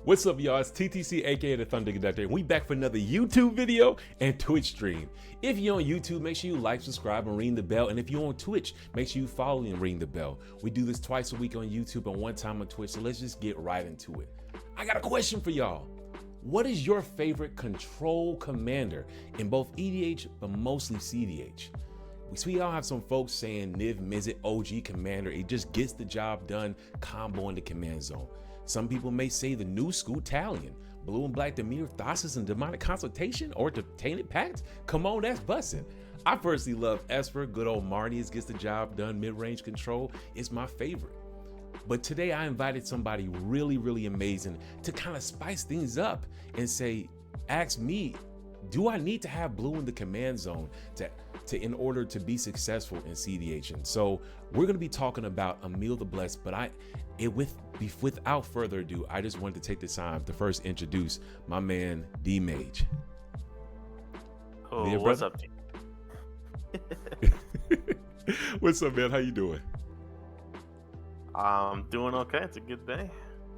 What's up, y'all? It's TTC, aka the ThunderConductor, and we back for another YouTube video and Twitch stream. If you're on YouTube, make sure you like, subscribe, and ring the bell. And if you're on Twitch, make sure you follow and ring the bell. We do this twice a week on YouTube and one time on Twitch, so let's just get right into it. I got a question for y'all. What is your favorite control commander in both EDH, but mostly cEDH? We all have some folks saying Niv Mizzet, OG commander. It just gets the job done, combo in the command zone. Some people may say the new school Talion, blue and black Dimir, Thassus, and demonic consultation, or the tainted pact. Come on, that's bussin'. I personally love Esper. Good old Marnius gets the job done. Mid-range control is my favorite. But today I invited somebody really amazing to kind of spice things up and say, ask me, do I need to have blue in the command zone to in order to be successful in cEDH? And so we're going to be talking about Emiel the Blessed, but without further ado, I just wanted to take this time to first introduce my man DMage. Oh, yeah, what's up, What's up, man? How you doing? I'm doing okay. It's a good day.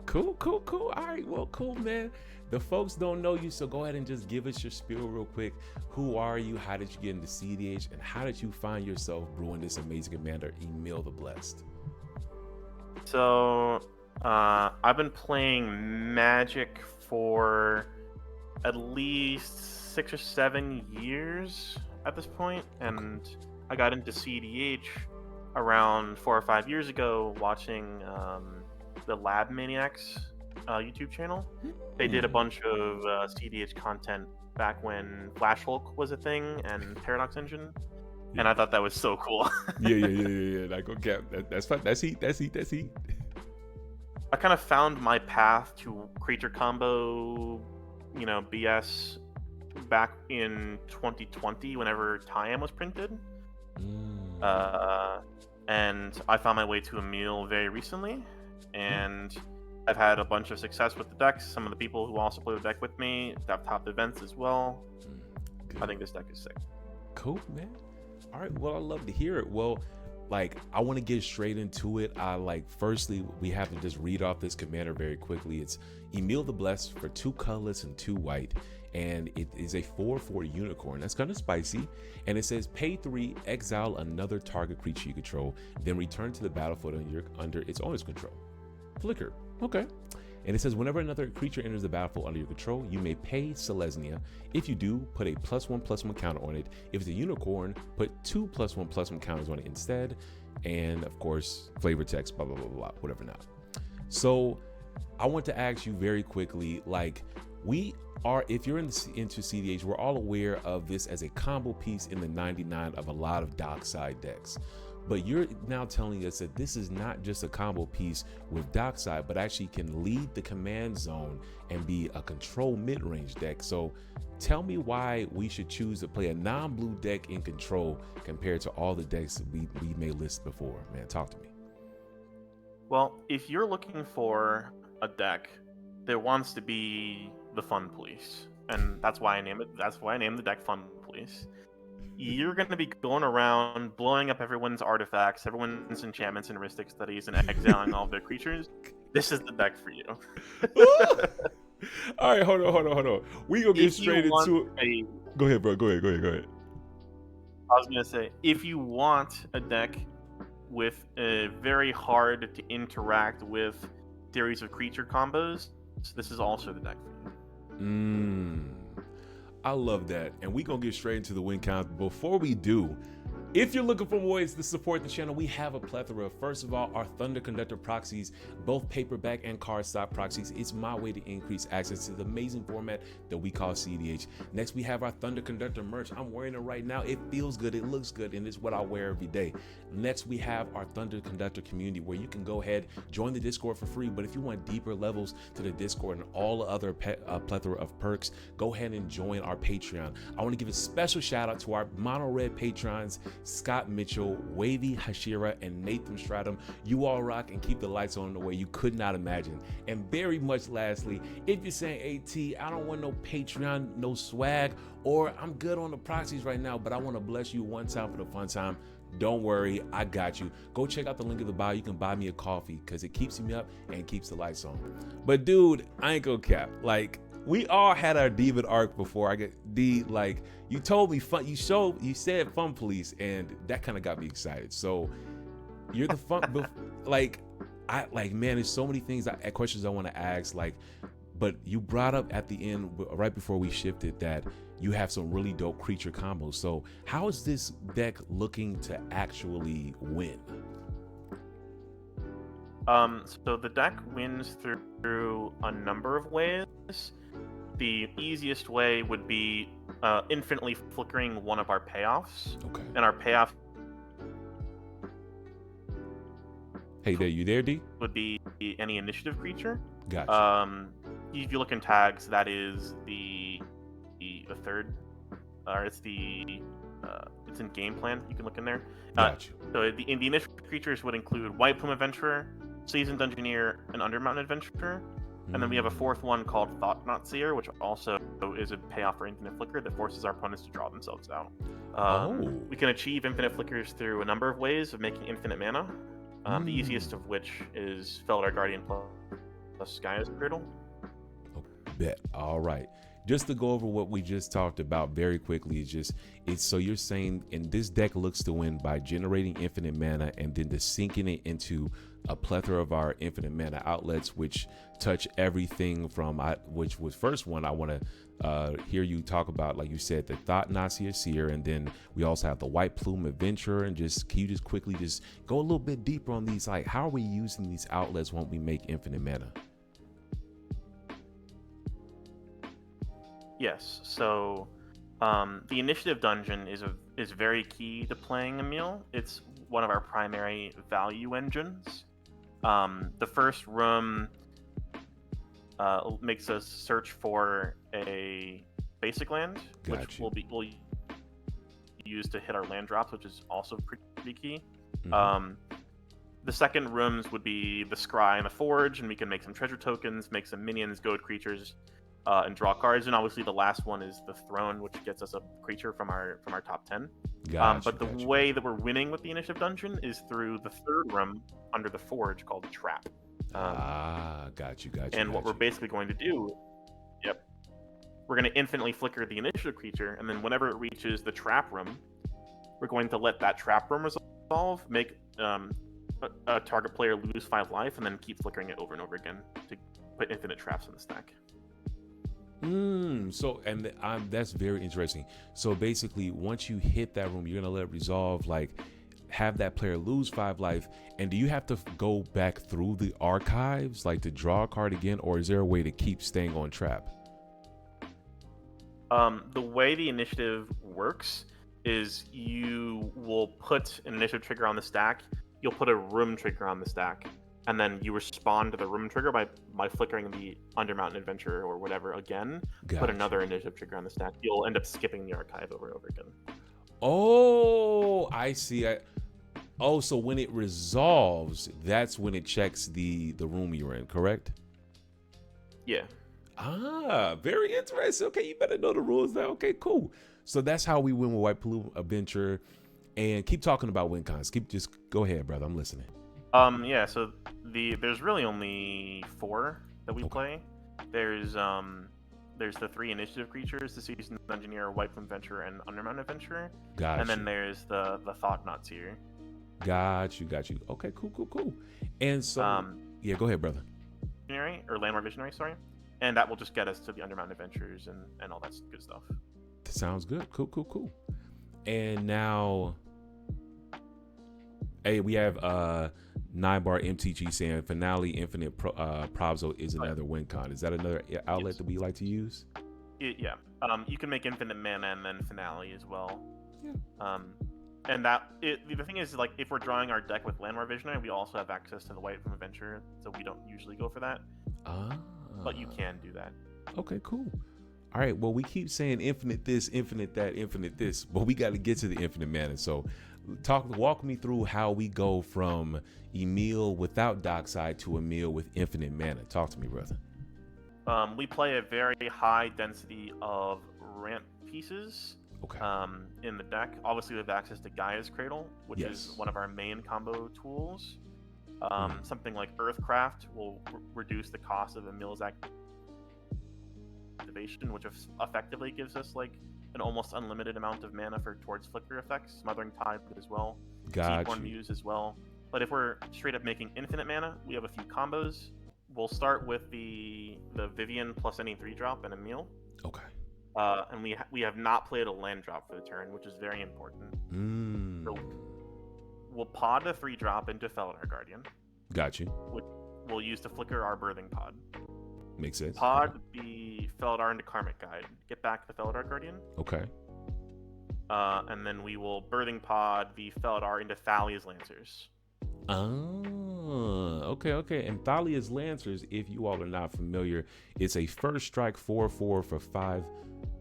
Cool. All right, well, cool, man. The folks don't know you, so go ahead and just give us your spiel real quick. Who are you? How did you get into cEDH? And how did you find yourself brewing this amazing commander, Emiel the Blessed? So, I've been playing Magic for at least 6 or 7 years at this point, and I got into cEDH around 4 or 5 years ago watching the Lab Maniacs YouTube channel. They did a bunch of cEDH content back when Flash Hulk was a thing and Paradox Engine, and I thought that was so cool. Yeah. Like, okay, that's fun. That's heat. I kind of found my path to creature combo, BS back in 2020 whenever Tayam was printed. And I found my way to Emiel very recently, and I've had a bunch of success with the decks. Some of the people who also play the deck with me have topped events as well. I think this deck is sick. Cool, man. All right, well, I love to hear it. Well, like, I want to get straight into it. Firstly, we have to just read off this commander very quickly. It's Emiel the Blessed for 2 colorless and 2 white. And it is a 4/4 unicorn. That's kind of spicy. And it says pay 3, exile another target creature you control, then return to the battlefield under its owner's control. Flicker. Okay. And it says whenever another creature enters the battlefield under your control, you may pay Selesnya. If you do, put a +1/+1 counter on it. If it's a unicorn, put 2 +1/+1 counters on it instead. And of course, flavor text, blah, blah, blah, blah, whatever not. So I want to ask you very quickly, if you're into cEDH, we're all aware of this as a combo piece in the 99 of a lot of dockside decks. But you're now telling us that this is not just a combo piece with dockside, but actually can lead the command zone and be a control mid-range deck. So tell me why we should choose to play a non-blue deck in control compared to all the decks that we may list before. Man, talk to me. Well, if you're looking for a deck that wants to be the Fun Police, and that's why I named the deck Fun Police. You're going to be going around blowing up everyone's artifacts, everyone's enchantments and heuristic studies, and exiling all of their creatures. This is the deck for you. All right, hold on. We gonna get straight into it. Go ahead, bro. Go ahead. I was gonna say, if you want a deck with a very hard to interact with series of creature combos, this is also the deck for you. I love that. And we're going to get straight into the win count. Before we do, if you're looking for ways to support the channel, we have a plethora. First of all, our ThunderConductor proxies, both paperback and cardstock proxies. It's my way to increase access to the amazing format that we call cEDH. Next, we have our ThunderConductor merch. I'm wearing it right now. It feels good, it looks good, and it's what I wear every day. Next, we have our ThunderConductor Community, where you can go ahead, join the Discord for free. But if you want deeper levels to the Discord and all the other plethora of perks, go ahead and join our Patreon. I want to give a special shout out to our mono red patrons, Scott Mitchell, Wavy Hashira, and Nathan Stratum. You all rock and keep the lights on in a way you could not imagine. And very much lastly, if you're saying, AT, I don't want no Patreon, no swag, or I'm good on the proxies right now, but I want to bless you one time for the fun time, Don't worry, I got you. Go check out the link in the bio. You can buy me a coffee because it keeps me up and keeps the lights on. But dude, I ain't gonna cap. Like, we all had our demon arc before I get like, you told me fun, you said fun police, and that kind of got me excited. So you're the fun, man, there's so many things, questions I want to ask, like, but you brought up at the end, right before we shifted, that you have some really dope creature combos. So how is this deck looking to actually win? So the deck wins through a number of ways. The easiest way would be infinitely flickering one of our payoffs. Okay. And our payoff. Hey there, you there, D? Would be any initiative creature. Gotcha. If you look in tags, that is the third, or it's in Gameplan. You can look in there. Gotcha. So the initiative creatures would include White Plume Adventurer, Seasoned Dungeoneer, and Undermountain Adventurer. And then we have a fourth one called Thought-Knot-Seer, which also is a payoff for Infinite Flicker that forces our opponents to draw themselves out. We can achieve Infinite Flickers through a number of ways of making infinite mana. The easiest of which is Felidar Guardian plus Gaia's Cradle. Bet. All right. Just to go over what we just talked about very quickly, so you're saying, and this deck looks to win by generating infinite mana and then just sinking it into a plethora of our infinite mana outlets, which touch everything from, which was first one I want to hear you talk about, like you said, the Thought-Knot-Seer, and then we also have the White Plume Adventurer. And can you just quickly just go a little bit deeper on these, like how are we using these outlets when we make infinite mana? Yes. So the initiative dungeon is very key to playing Emiel. It's one of our primary value engines. The first room makes us search for a basic land, which we'll use to hit our land drops, which is also pretty key. The second rooms would be the Scry and the Forge, and we can make some treasure tokens, make some minions, goad creatures, and draw cards. And obviously the last one is the Throne, which gets us a creature from our top 10. But the way that we're winning with the initiative dungeon is through the third room under the Forge called Trap. Got you. And what we're basically going to do, we're going to infinitely flicker the initiative creature, and then whenever it reaches the trap room, we're going to let that trap room resolve, make a target player lose 5 life, and then keep flickering it over and over again to put infinite traps in the stack. So, and that's very interesting. So basically, once you hit that room, you're gonna let it resolve, like have that player lose 5 life. And do you have to go back through the archives, like to draw a card again, or is there a way to keep staying on trap? The way the initiative works is you will put an initiative trigger on the stack, you'll put a room trigger on the stack, and then you respond to the room trigger by flickering the Undermountain Adventurer or whatever again. Put another initiative trigger on the stack. You'll end up skipping the archive over and over again. Oh, I see. So when it resolves, that's when it checks the room you're in, correct? Yeah. Very interesting. Okay, you better know the rules now. Okay, cool. So that's how we win with White Plume Adventure. And keep talking about win cons. Just go ahead, brother. I'm listening. So there's really only 4 that we play. There's the 3 initiative creatures, the Seasoned Engineer, White Plume Adventurer, and Undermountain Adventurer. Gotcha. And then there's the Thought-Knot-Seer. Got you. Okay, cool. And so go ahead, brother. Visionary, or Landmark Visionary, sorry. And that will just get us to the Undermountain Adventures and all that good stuff. Sounds good. Cool. And now, hey, we have 9-bar MTG saying Finale Infinite Probzo is another win con. Is that another outlet that we like to use? Yeah. You can make Infinite Mana and then Finale as well. Yeah. And the thing is, like, if we're drawing our deck with Landmark Visionary, we also have access to the White Plume Adventure, so we don't usually go for that. But you can do that. Okay, cool. All right, well, we keep saying infinite this, infinite that, infinite this, but we got to get to the infinite mana. So walk me through how we go from Emiel without Dockside to Emiel with infinite mana. Talk to me, brother. We play a very high density of ramp pieces. Okay. In the deck. Obviously, we have access to Gaia's Cradle, which is one of our main combo tools. Something like Earthcraft will reduce the cost of Emiel's activation, which effectively gives us like an almost unlimited amount of mana for Towards Flicker effects. Smothering Tide as well. Seaborn Muse as well. But if we're straight up making infinite mana, we have a few combos. We'll start with the Vivian plus any 3-drop and Emiel. Okay. And we have not played a land drop for the turn, which is very important. So we'll pod the 3-drop into Felidar Guardian. Got you. Which we'll use to flicker our Birthing Pod. Makes sense. Pod the Felidar into Karmic Guide. Get back the Felidar Guardian. Okay. And then we will Birthing Pod the Felidar into Thalia's Lancers. Okay. And Thalia's Lancers, if you all are not familiar, it's a first strike 4/4 for 5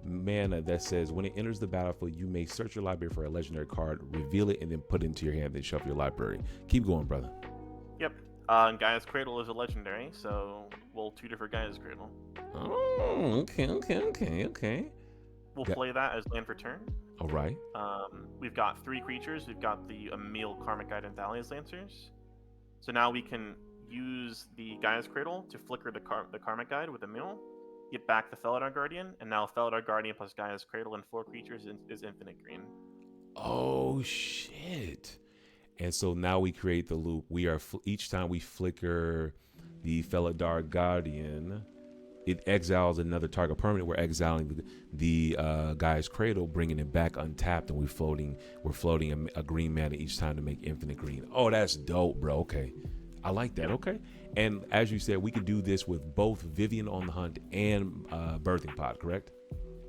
mana that says when it enters the battlefield, you may search your library for a legendary card, reveal it, and then put it into your hand, then shuffle your library. Keep going, brother. Yep. And Gaia's Cradle is a legendary, so we'll tutor for Gaia's Cradle. Oh, okay. We'll play that as land for turn. All right. We've got 3 creatures. We've got the Emiel, Karmic Guide, and Thalia's Lancers. So now we can use the Gaia's Cradle to flicker the Karmic Guide with Emiel, get back the Felidar Guardian, and now Felidar Guardian plus Gaia's Cradle and 4 creatures is infinite green. Oh, shit. And so now we create the loop. We are each time we flicker the Felidar Guardian, it exiles another target permanent. We're exiling the Gaia's Cradle, bringing it back untapped, and we're floating a green mana each time to make infinite green. Oh, that's dope, bro. Okay, I like that. Okay, and as you said, we could do this with both Vivian on the Hunt and Birthing Pod, correct?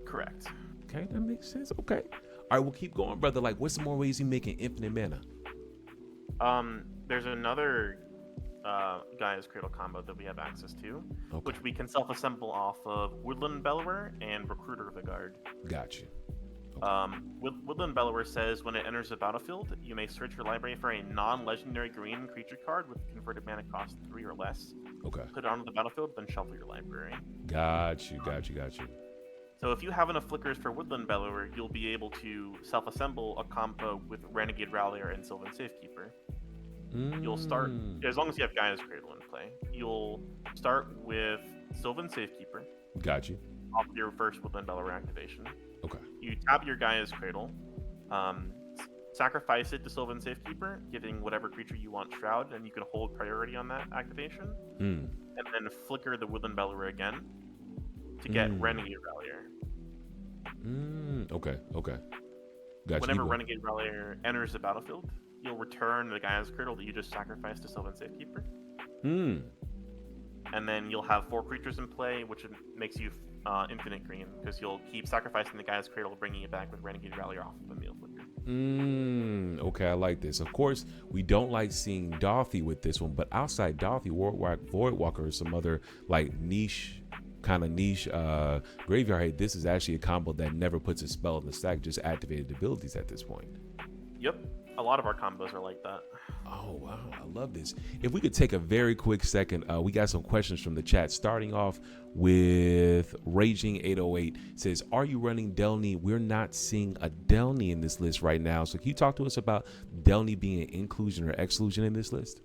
Correct. Okay, that makes sense. Okay, all right, we'll keep going, brother. Like, what's some more ways you making infinite mana? There's another Gaia's Cradle combo that we have access to, which we can self-assemble off of Woodland Bellower and Recruiter of the Guard. Got you. Okay. Woodland Bellower says when it enters the battlefield, you may search your library for a non-legendary green creature card with converted mana cost 3 or less. Okay. Put it onto the battlefield, then shuffle your library. Got you. So if you have enough flickers for Woodland Bellower, you'll be able to self-assemble a combo with Renegade Rallier and Sylvan Safekeeper. You'll start, as long as you have Gaia's Cradle in play, you'll start with Sylvan Safekeeper. Got you. Off your first Woodland Bellower activation. Okay. You tap your Gaia's Cradle, sacrifice it to Sylvan Safekeeper, giving whatever creature you want Shroud, and you can hold priority on that activation. And then flicker the Woodland Bellower again to get Renegade Rallier. Okay. Gotcha. Whenever Renegade Rallier enters the battlefield, you'll return the Gaia's Cradle that you just sacrificed to Sylvan Safekeeper. And then you'll have 4 creatures in play, which makes you infinite green, because you'll keep sacrificing the Gaia's Cradle, bringing it back with Renegade Rallier off of Emiel Flicker. Okay, I like this. Of course, we don't like seeing Dauthi with this one, but outside Dauthi, Voidwalker, or some other like niche graveyard hate, this is actually a combo that never puts a spell in the stack, just activated abilities at this point. Yep. A lot of our combos are like that. Oh, wow. I love this. If we could take a very quick second, we got some questions from the chat. Starting off with Raging808 says, are you running Delny? We're not seeing a Delny in this list right now. So can you talk to us about Delny being an inclusion or exclusion in this list?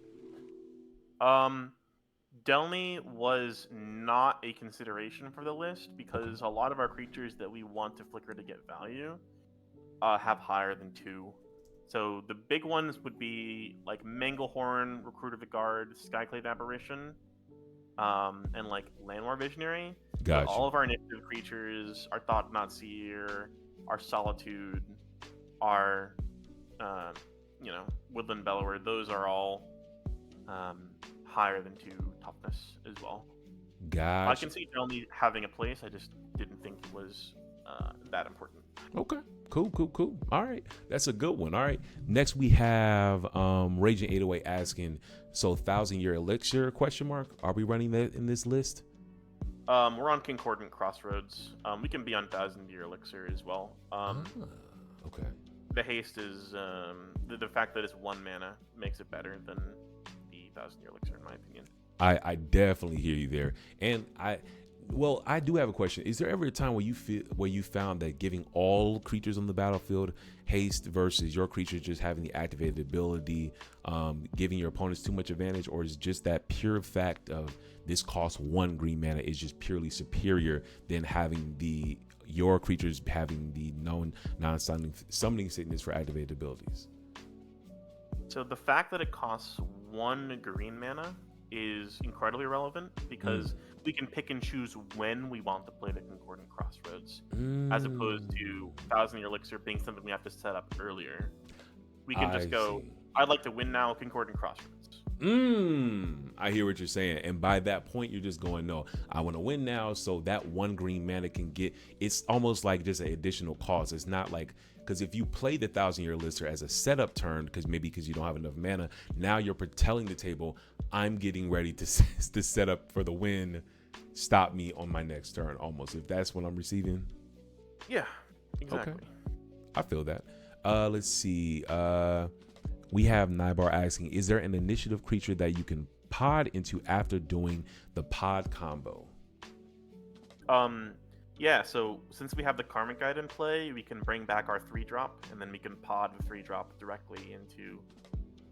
Delny was not a consideration for the list because a lot of our creatures that we want to flicker to get value have higher than 2. So the big ones would be like Manglehorn, Recruit of the Guard, Skyclave Apparition, and like Landmore Visionary. Gotcha. All of our initiative creatures, our Thought Not Seer, our Solitude, our Woodland Bellower, those are all higher than 2 toughness as well. Gotcha. I can see Delny having a place. I just didn't think it was that important. Okay. Cool. All right. That's a good one. All right. Next we have Raging808 asking, so 1,000-Year Elixir, ? Are we running that in this list? We're on Concordant Crossroads. We can be on 1,000-Year Elixir as well. Okay. The haste is the fact that it's 1 mana makes it better than the 1,000-Year Elixir, in my opinion. I definitely hear you there. And Well, I do have a question. Is there ever a time where you found that giving all creatures on the battlefield haste versus your creatures just having the activated ability, giving your opponents too much advantage, or is just that pure fact of this costs 1 green mana is just purely superior than having your creatures having the known summoning sickness for activated abilities? So the fact that it costs 1 green mana is incredibly relevant because we can pick and choose when we want to play the Concordant Crossroads, as opposed to Thousand Year Elixir being something we have to set up earlier. We can just go, I'd like to win now, Concordant Crossroads. I hear what you're saying. And by that point, you're just going, no, I want to win now. So that 1 green mana can get, it's almost like just an additional cost. It's not like, because if you play the Thousand Year Elixir as a setup turn, because you don't have enough mana, now you're telling the table, I'm getting ready to set up for the win. Stop me on my next turn, almost, if that's what I'm receiving. Yeah, exactly. Okay. I feel that. Let's see. We have Nybar asking, is there an initiative creature that you can pod into after doing the pod combo? Yeah, so since we have the Karmic Guide in play, we can bring back our 3-drop, and then we can pod the 3-drop directly into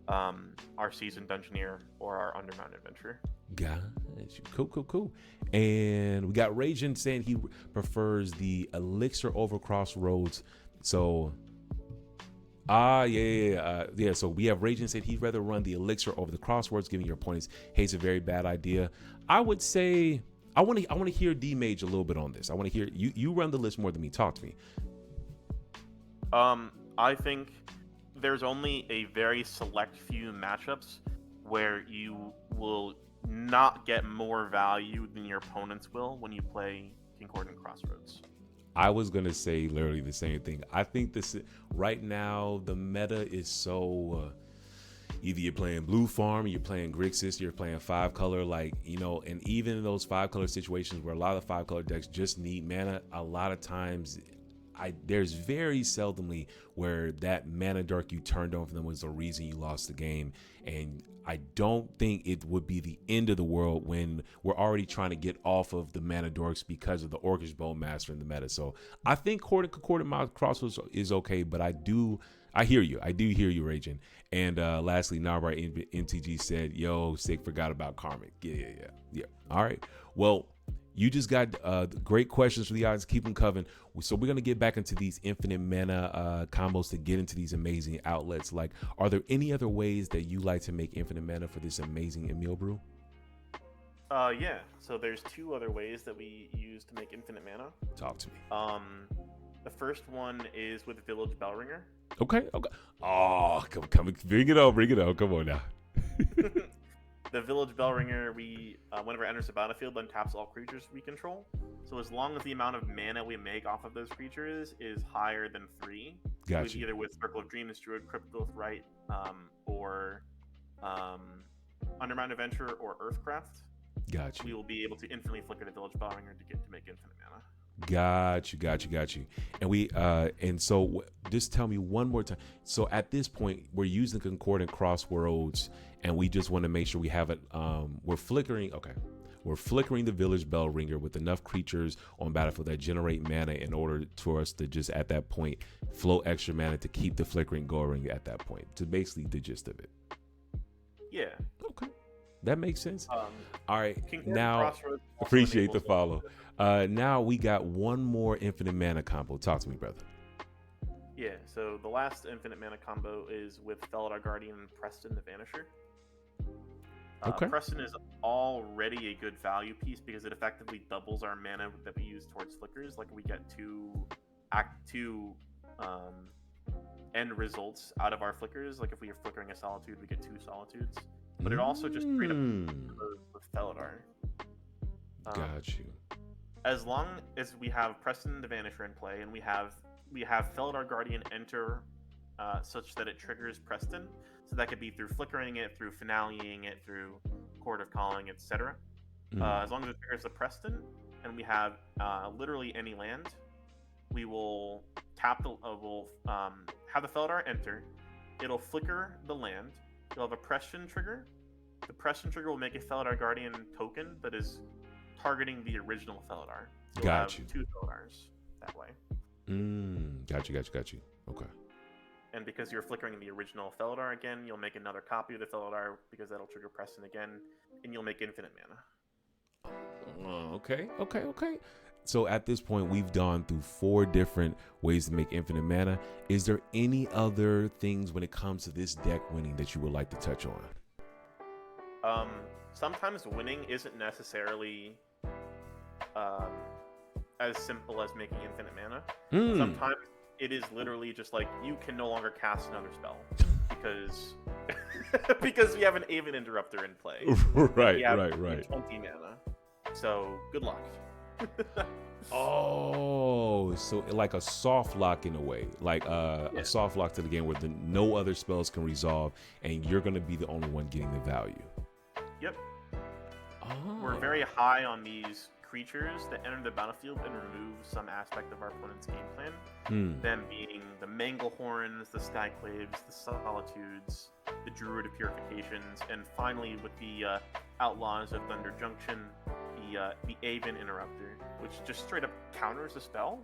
our Seasoned Dungeoneer or our Underground Adventurer. Gotcha. Cool. And we got Ragin saying he prefers the Elixir over Crossroads. So, yeah. So we have Ragin said he'd rather run the Elixir over the Crossroads, giving your opponents hate's a very bad idea. I would say I want to hear DMage a little bit on this. I want to hear you run the list more than me. Talk to me. I think there's only a very select few matchups where you will not get more value than your opponents will when you play Concordant Crossroads. I was gonna say literally the same thing. I think this right now the meta is so either you're playing Blue Farm, you're playing Grixis, you're playing 5-color, and even in those 5-color situations where a lot of 5-color decks just need mana, a lot of times there's very seldomly where that mana dark you turned on for them was the reason you lost the game. And I don't think it would be the end of the world when we're already trying to get off of the mana dorks because of the Orcish Bowmaster in the meta. So I think Concordant Crossroads is okay, but I hear you. I do hear you, Raging. And lastly, Narbar NTG said, yo, Sick forgot about Karmic. Yeah. All right. Well, you just got great questions for the audience. Keep them coming. So we're going to get back into these infinite mana combos to get into these amazing outlets. Like, are there any other ways that you like to make infinite mana for this amazing Emiel brew? Yeah. So there's 2 other ways that we use to make infinite mana. Talk to me. The first one is with Village Bellringer. Okay. Oh, come, bring it on. Come on now. The Village Bellringer, whenever it enters the battlefield, untaps all creatures we control. So as long as the amount of mana we make off of those creatures is higher than 3, gotcha. Either with Circle of Dreams, Druid, Cryptoglyph Rite, or Underground Adventurer or Earthcraft, gotcha, we will be able to infinitely flicker the Village Bellringer to make infinite mana. Got you. And and so just tell me one more time. So at this point, we're using Concordant Crossroads, and we just want to make sure we have it. We're flickering the Village Bellringer with enough creatures on battlefield that generate mana in order for us to just at that point flow extra mana to keep the flickering going at that point. To basically the gist of it. Yeah. Okay. That makes sense. All right. Now, appreciate the follow. Now we got one more infinite mana combo. Talk to me, brother. Yeah, so the last infinite mana combo is with Felidar Guardian and Preston the Vanisher. Okay. Preston is already a good value piece because it effectively doubles our mana that we use towards flickers. Like, we get 2 end results out of our flickers. Like, if we are flickering a Solitude, we get 2 Solitudes. But it also just straight up with Felidar. Got you. As long as we have Preston the Vanisher in play, and we have Felidar Guardian enter such that it triggers Preston, so that could be through flickering it, through finaleing it, through Court of Calling, etc. As long as it triggers the Preston, and we have literally any land, we will tap have the Felidar enter. It'll flicker the land. You'll have a Preston trigger. The Preston trigger will make a Felidar Guardian token that is targeting the original Felidar. You'll Got have you. 2 Felidars that way. Got you. Okay. And because you're flickering the original Felidar again, you'll make another copy of the Felidar because that'll trigger Preston again, and you'll make infinite mana. Okay. So at this point, we've gone through 4 different ways to make infinite mana. Is there any other things when it comes to this deck winning that you would like to touch on? Sometimes winning isn't necessarily as simple as making infinite mana. Sometimes it is literally just like you can no longer cast another spell because because we have an Aven Interrupter in play. Right. 20 mana. So good luck. Oh, so like a soft lock in a way, like a soft lock to the game where no other spells can resolve, and you're going to be the only one getting the value. Yep. Oh. We're very high on these creatures that enter the battlefield and remove some aspect of our opponent's game plan. Them being the Manglehorns, the Skyclaves, the Solitudes, the Druid of Purifications, and finally with the Outlaws of Thunder Junction, the Aven Interrupter, which just straight up counters a spell.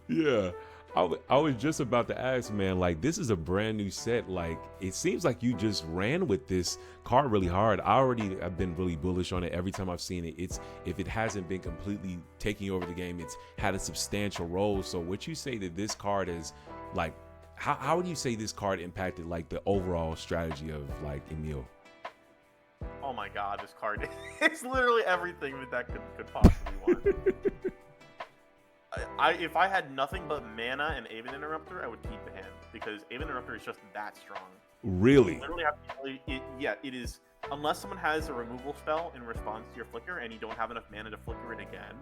Yeah. I was just about to ask, man, like, this is a brand new set. Like, it seems like you just ran with this card really hard. I've been really bullish on it every time I've seen it. If it hasn't been completely taking over the game, it's had a substantial role. So would you say that this card is like, how would you say this card impacted like the overall strategy of like Emiel? Oh my god, this card, it's literally everything that could possibly want. If I had nothing but mana and Aven Interrupter, I would keep the hand because Aven Interrupter is just that strong. Really? You literally have to, it is. Unless someone has a removal spell in response to your flicker and you don't have enough mana to flicker it again,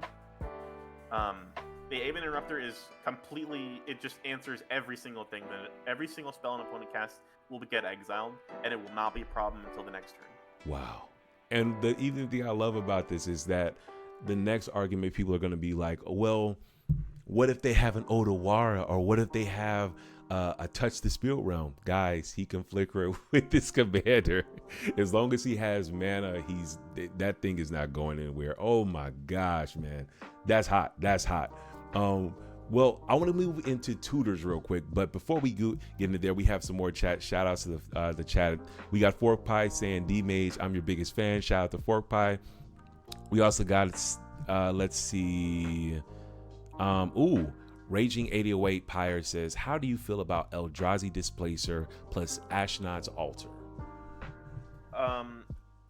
the Aven Interrupter is completely. It just answers every single thing. Every single spell an opponent casts will get exiled, and it will not be a problem until the next turn. Wow. And the even thing I love about this is that the next argument people are going to be like, well, what if they have an Odawara, or what if they have a Touch the Spirit Realm? Guys, he can flicker it with this commander. As long as he has mana, that thing is not going anywhere. Oh my gosh, man. That's hot. Well, I want to move into tutors real quick, but before we get into there, we have some more chat. Shout out to the chat. We got Fork Pie saying, DMage, I'm your biggest fan. Shout out to Fork Pie. We also got, let's see. Raging 808 Pyre says, how do you feel about Eldrazi Displacer plus Ashnod's Altar?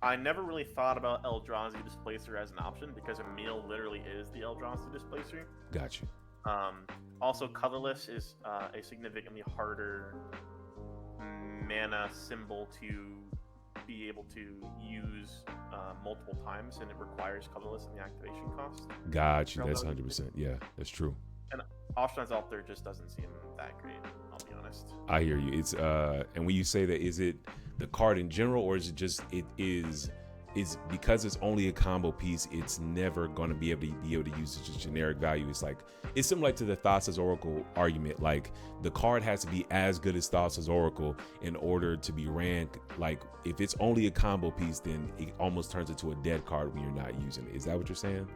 I never really thought about Eldrazi Displacer as an option because Emiel literally is the Eldrazi Displacer. Got you. Also, colorless is a significantly harder mana symbol to be able to use multiple times, and it requires colorless in the activation cost. Got you. That's 100%. Yeah, that's true. And Ashnod's Altar just doesn't seem that great, I'll be honest. I hear you. It's and when you say that, is it the card in general, or is it just it's because it's only a combo piece, it's never going to be able to use just generic value? It's like, it's similar to the Thassa's Oracle argument. Like, the card has to be as good as Thassa's Oracle in order to be ran. Like, if it's only a combo piece, then it almost turns into a dead card when you're not using it. Is that what you're saying?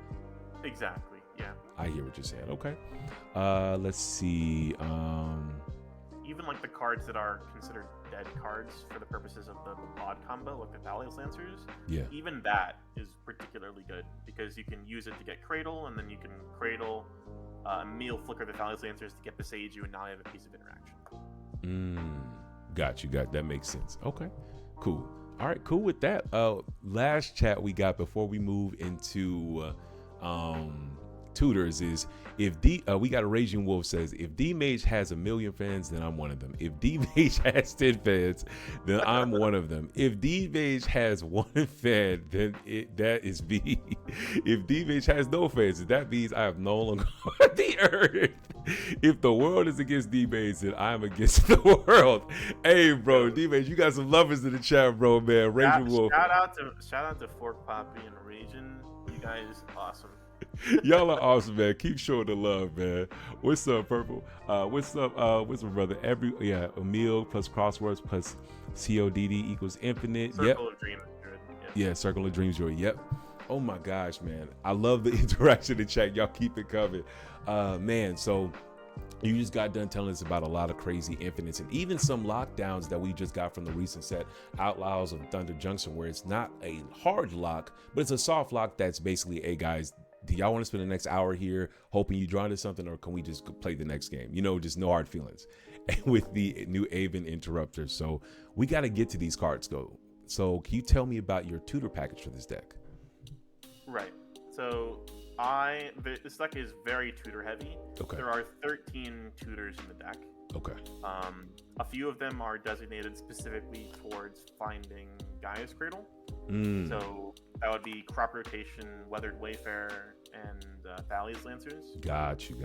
Exactly, yeah. I hear what you're saying. Okay. Let's see. Even like the cards that are considered dead cards for the purposes of the odd combo, like the Thalia's Lancers, yeah, even that is particularly good because you can use it to get Cradle, and then you can Cradle, Emiel flicker the Thalia's Lancers to get the Seiju, and now you have a piece of interaction. Got you. That makes sense. Okay, cool. All right, cool with that. Last chat we got before we move into tutors is, if we got a Raging Wolf says, if DMage has 1 million fans, then I'm one of them. If DMage has 10 fans, then I'm one of them. If DMage has 1 fan, then that is me. If DMage has no fans, that means I have no longer on the earth. If the world is against DMage, then I'm against the world. Hey, bro, DMage, you got some lovers in the chat, bro, man. Raging Wolf. Shout out to Fork Poppy and Raging. You guys, awesome. Y'all are awesome, man. Keep showing the love, man. What's up, Purple? What's up? What's my brother? Emiel plus Crosswords plus CODD equals infinite. Circle of Dreams is good. Yeah. Yeah, Circle of Dreams Joy. Yep. Oh my gosh, man. I love the interaction in chat. Y'all keep it coming. Man, so you just got done telling us about a lot of crazy infinites and even some lockdowns that we just got from the recent set, Outlaws of Thunder Junction, where it's not a hard lock, but it's a soft lock that's basically, hey guys, do y'all want to spend the next hour here hoping you draw into something, or can we just play the next game? You know, just no hard feelings. And with the new Aven Interrupter. So we got to get to these cards, though. So can you tell me about your tutor package for this deck? Right. So this deck is very tutor heavy. Okay. There are 13 tutors in the deck. Okay. A few of them are designated specifically towards finding Gaia's Cradle. So that would be Crop Rotation, Weathered Wayfarer, and Thalia's Lancers. Got you.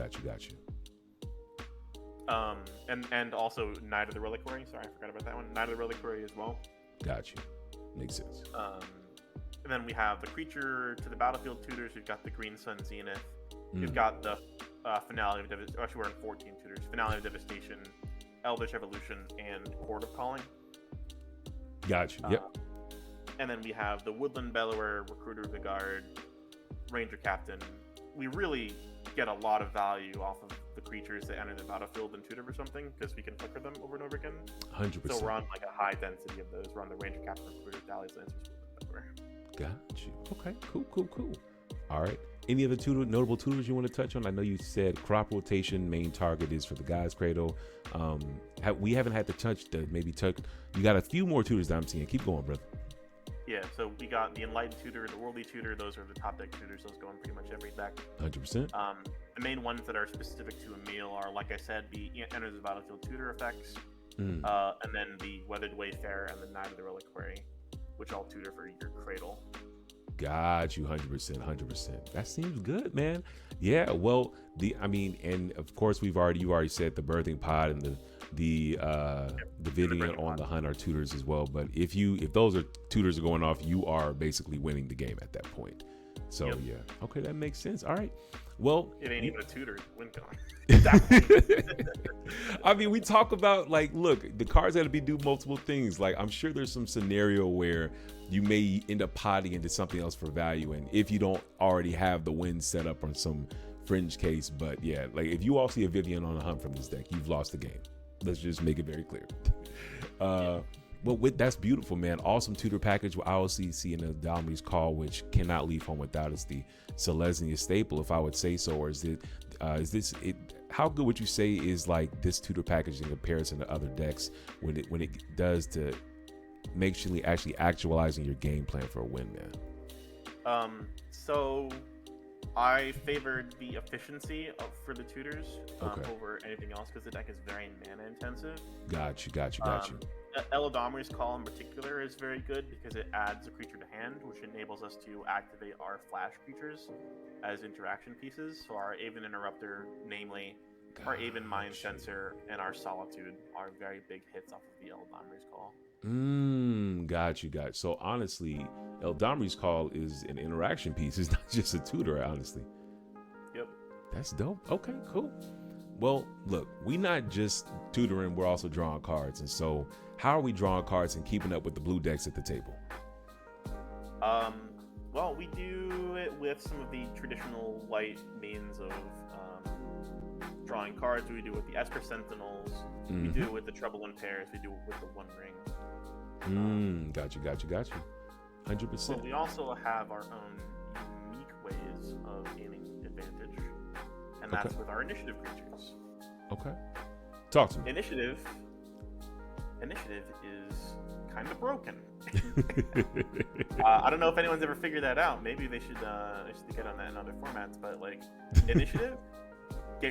And also Knight of the Reliquary. Sorry, I forgot about that one. Knight of the Reliquary as well. Got you. Makes sense. And then we have the creature to the battlefield tutors. We've got the Green Sun Zenith. We've got the Finale of Devastation. Actually, we're in 14 tutors. Finale of Devastation, Eldritch Evolution, and Court of Calling. Got you. Yep. And then we have the Woodland Bellower, Recruiter of the Guard, Ranger Captain. We really get a lot of value off of the creatures that enter the battlefield and tutor or something, because we can flicker them over and over again. 100%. So we're on like a high density of those. We're on the Ranger Captain, Recruiter, Thalia's Lancers, Bellower. Got you. Okay, cool. All right. Any other notable tutors you want to touch on? I know you said Crop Rotation main target is for the Gaia's Cradle. We haven't had to touch. You got a few more tutors that I'm seeing. Keep going, brother. Yeah, so we got the Enlightened Tutor, the Worldly Tutor. Those are the top deck tutors. Those go in pretty much every deck. 100%. The main ones that are specific to Emiel are, like I said, the Enter the Battlefield tutor effects, and then the Weathered Wayfarer and the Knight of the Reliquary, which all tutor for your Cradle. Got you. 100%. That seems good, man. Yeah. Well, and of course you already said the Birthing Pod and the Davidian on the Hunt are tutors as well. But if those are tutors are going off, you are basically winning the game at that point. So yeah. Okay, that makes sense. All right. Well, it ain't even a tutor. Win Exactly. I mean, we talk about look, the cards got to do multiple things. Like, I'm sure there's some scenario where you may end up potting into something else for value, and if you don't already have the win set up on some fringe case. But yeah, like if you all see a Vivian on a Hunt from this deck, you've lost the game. Let's just make it very clear. But that's beautiful, man. Awesome tutor package with IOCC and the Domini's Call, which cannot leave home without. It's the Selesnya staple, if I would say so. Or is this it? How good would you say is like this tutor package in comparison to other decks when it does to make sure actually actualizing your game plan for a win, man? So I favored the efficiency for the tutors over anything else, because the deck is very mana intensive. Got you. Eladamri's Call in particular is very good because it adds a creature to hand, which enables us to activate our flash creatures as interaction pieces. So our Aven Interrupter, namely our Aven Mind Sensor and our Solitude, are very big hits off of the Eladamri's Call. Got you. So honestly, Eldamri's Call is an interaction piece. It's not just a tutor, honestly. Yep. That's dope. Okay, cool. Well, look, we not just tutoring, we're also drawing cards. And so how are we drawing cards and keeping up with the blue decks at the table? Well, we do it with some of the traditional white means of drawing cards. We do it with the Esper Sentinels. We do it with the Trouble in Pairs. We do it with the One Ring. Got you. 100%. But we also have our own unique ways of gaining advantage, and that's with our initiative creatures. Okay. Talk to me. Initiative is kind of broken. I don't know if anyone's ever figured that out. Maybe they should get on that in other formats. But like initiative,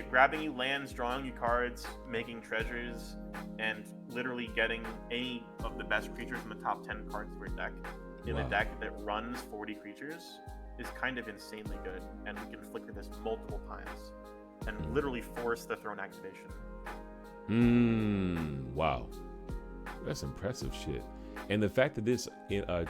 grabbing you lands, drawing you cards, making treasures, and literally getting any of the best creatures in the top 10 cards of your deck in a deck that runs 40 creatures is kind of insanely good. And we can flicker this multiple times and literally force the throne activation. Wow. That's impressive shit. And the fact that this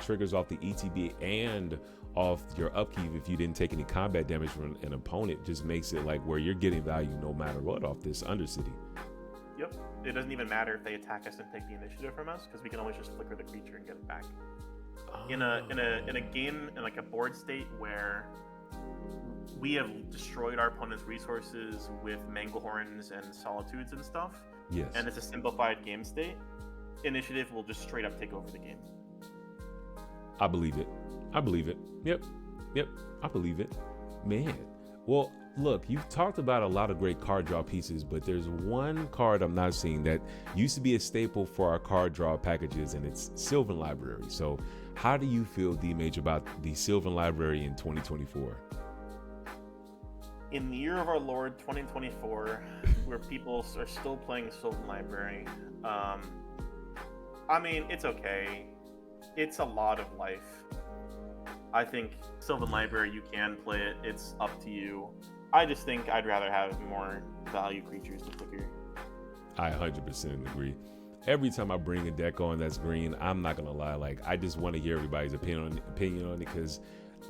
triggers off the ETB and off your upkeep if you didn't take any combat damage from an opponent just makes it like where you're getting value no matter what off this Undercity. Yep. It doesn't even matter if they attack us and take the initiative from us, because we can always just flicker the creature and get it back. in a game in like a board state where we have destroyed our opponent's resources with Manglehorns and Solitudes and stuff. Yes. And it's a simplified game state. Initiative will just straight up take over the game. I believe it. Yep. I believe it. Man. Well, look, you've talked about a lot of great card draw pieces, but there's one card I'm not seeing that used to be a staple for our card draw packages, and it's Sylvan Library. So how do you feel, DMage, about the Sylvan Library in 2024? In the year of our Lord 2024, where people are still playing Sylvan Library, I mean, it's okay. It's a lot of life. I think Sylvan Library, you can play it. It's up to you. I just think I'd rather have more value creatures to flicker. I 100% agree. Every time I bring a deck on that's green, I'm not gonna lie, like I just want to hear everybody's opinion on it, because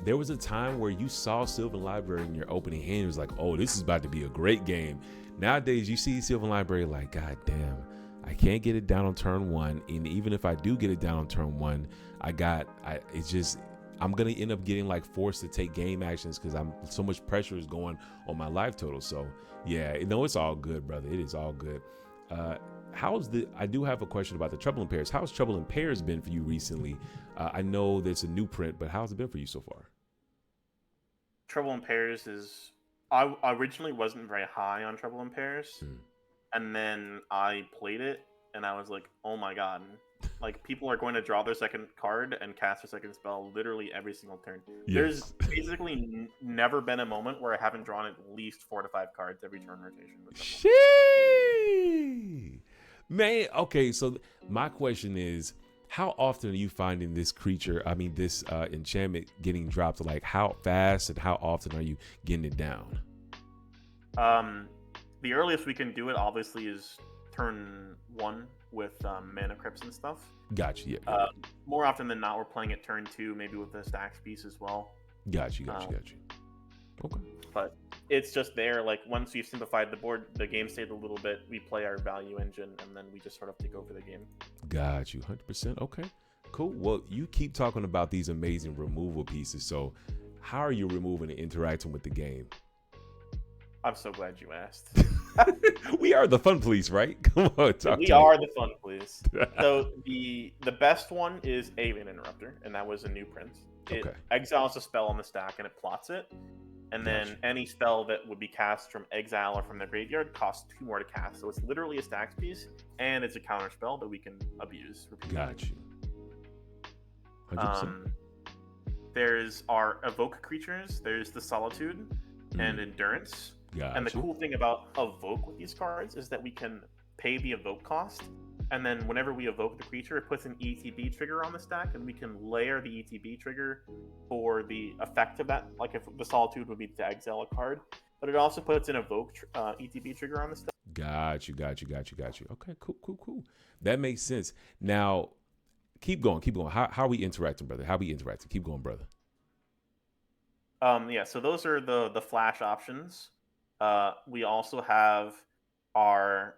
there was a time where you saw Sylvan Library in your opening hand, it was like, oh, this is about to be a great game. Nowadays, you see Sylvan Library like, god damn, I can't get it down on turn one, and even if I do get it down on turn one, I'm gonna end up getting like forced to take game actions because so much pressure is going on my life total. So yeah, it's all good, brother. It is all good. I do have a question about the Trouble in Pairs. How's Trouble in Pairs been for you recently? I know there's a new print, but how's it been for you so far? Trouble in Pairs is... I originally wasn't very high on Trouble in Pairs, and then I played it, and I was like, oh my god. Like, people are going to draw their second card and cast their second spell literally every single turn. Yes. There's basically never been a moment where I haven't drawn at least 4 to 5 cards every turn rotation. Sheesh! Man, okay, so my question is, how often are you finding this creature, this enchantment getting dropped? Like, how fast and how often are you getting it down? The earliest we can do it, obviously, is turn 1 with mana crypts and stuff. Gotcha, yeah. More often than not, we're playing it turn 2, maybe with a Stax piece as well. Gotcha. Okay. But it's just there, like, once we've simplified the board, the game state a little bit, we play our value engine, and then we just sort of take over the game. Got you, 100%. Okay, cool. Well, you keep talking about these amazing removal pieces, so how are you removing and interacting with the game? I'm so glad you asked. We are the fun police, right? Come on, we are the fun police. So the best one is Aven Interrupter, and that was a new print. It exiles a spell on the stack and it plots it. And then any spell that would be cast from exile or from the graveyard costs 2 more to cast. So it's literally a Stax piece, and it's a counter spell that we can abuse repeatedly. Got you. 100%. There's our evoke creatures. There's the Solitude and Endurance. Gotcha. And the cool thing about evoke with these cards is that we can pay the evoke cost, and then whenever we evoke the creature, it puts an ETB trigger on the stack, and we can layer the ETB trigger for the effect of that. Like if the Solitude would be to exile a card, but it also puts an evoke ETB trigger on the stack. Got you. Okay, cool. That makes sense. Now, keep going. How are we interacting, brother? Keep going, brother. So those are the flash options. We also have our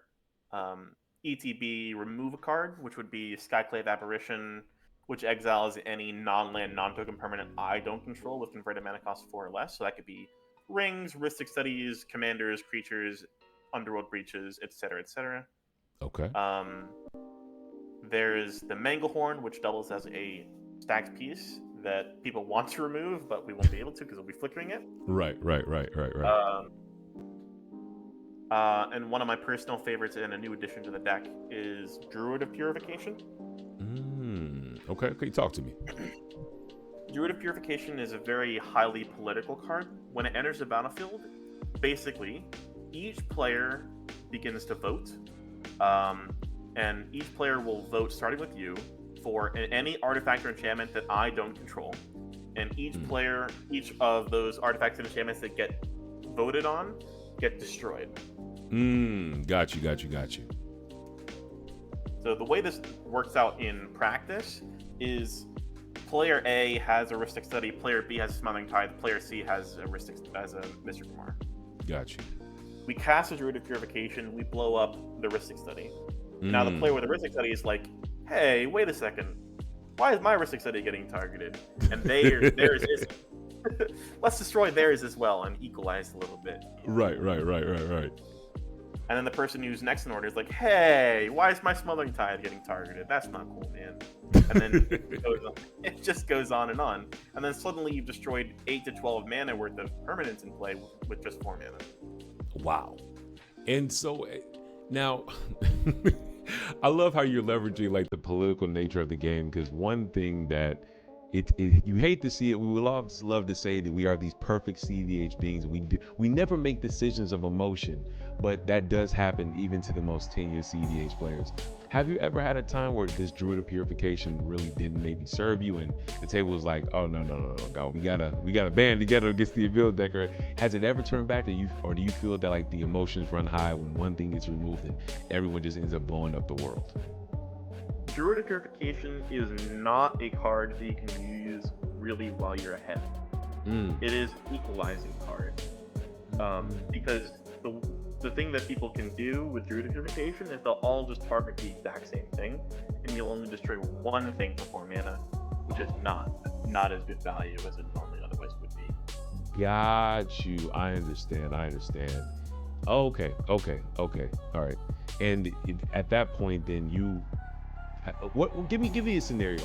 ETB remove a card, which would be Skyclave Apparition, which exiles any non-land, non-token permanent I don't control with converted mana cost 4 or less. So that could be rings, Rhystic Studies, commanders, creatures, Underworld Breaches, etc., etc. Okay. There's the Manglehorn, which doubles as a Stax piece that people want to remove, but we won't be able to because we'll be flickering it. Right. And one of my personal favorites and a new addition to the deck is Druid of Purification. Okay, talk to me. Druid of Purification is a very highly political card. When it enters the battlefield, basically, each player begins to vote, and each player will vote, starting with you, for any artifact or enchantment that I don't control. And each of those artifacts and enchantments that get voted on get destroyed. Got you. So the way this works out in practice is player A has a Rhystic Study, player B has a Smothering Tithe, player C has a Mr. Kumar. Got you. We cast a Druid of Purification, we blow up the Rhystic Study. Now the player with the Rhystic Study is like, hey, wait a second. why is my Ristic City getting targeted? And theirs is. Let's destroy theirs as well and equalize a little bit. Right. And then the person who's next in order is like, hey, why is my Smothering Tide getting targeted? That's not cool, man. And then it just goes on. And then suddenly you've destroyed 8 to 12 mana worth of permanents in play with just 4 mana. Wow. And so now, I love how you're leveraging like the political nature of the game, because one thing that you hate to see it. We will always love to say that we are these perfect cEDH beings. We never make decisions of emotion, but that does happen even to the most tenured cEDH players. Have you ever had a time where this Druid of Purification really didn't maybe serve you, and the table was like, oh no, God, we gotta band together against the Emiel decker? Has it ever turned back to you, or do you feel that like the emotions run high when one thing gets removed and everyone just ends up blowing up the world? Druid of Purification is not a card that you can use really while you're ahead. It is an equalizing card. Because the thing that people can do with Druid of Purification is they'll all just target the exact same thing, and you'll only destroy one thing for 4 mana, which is not as good value as it normally otherwise would be. Got you. I understand. Okay. All right. And at that point, then give me a scenario.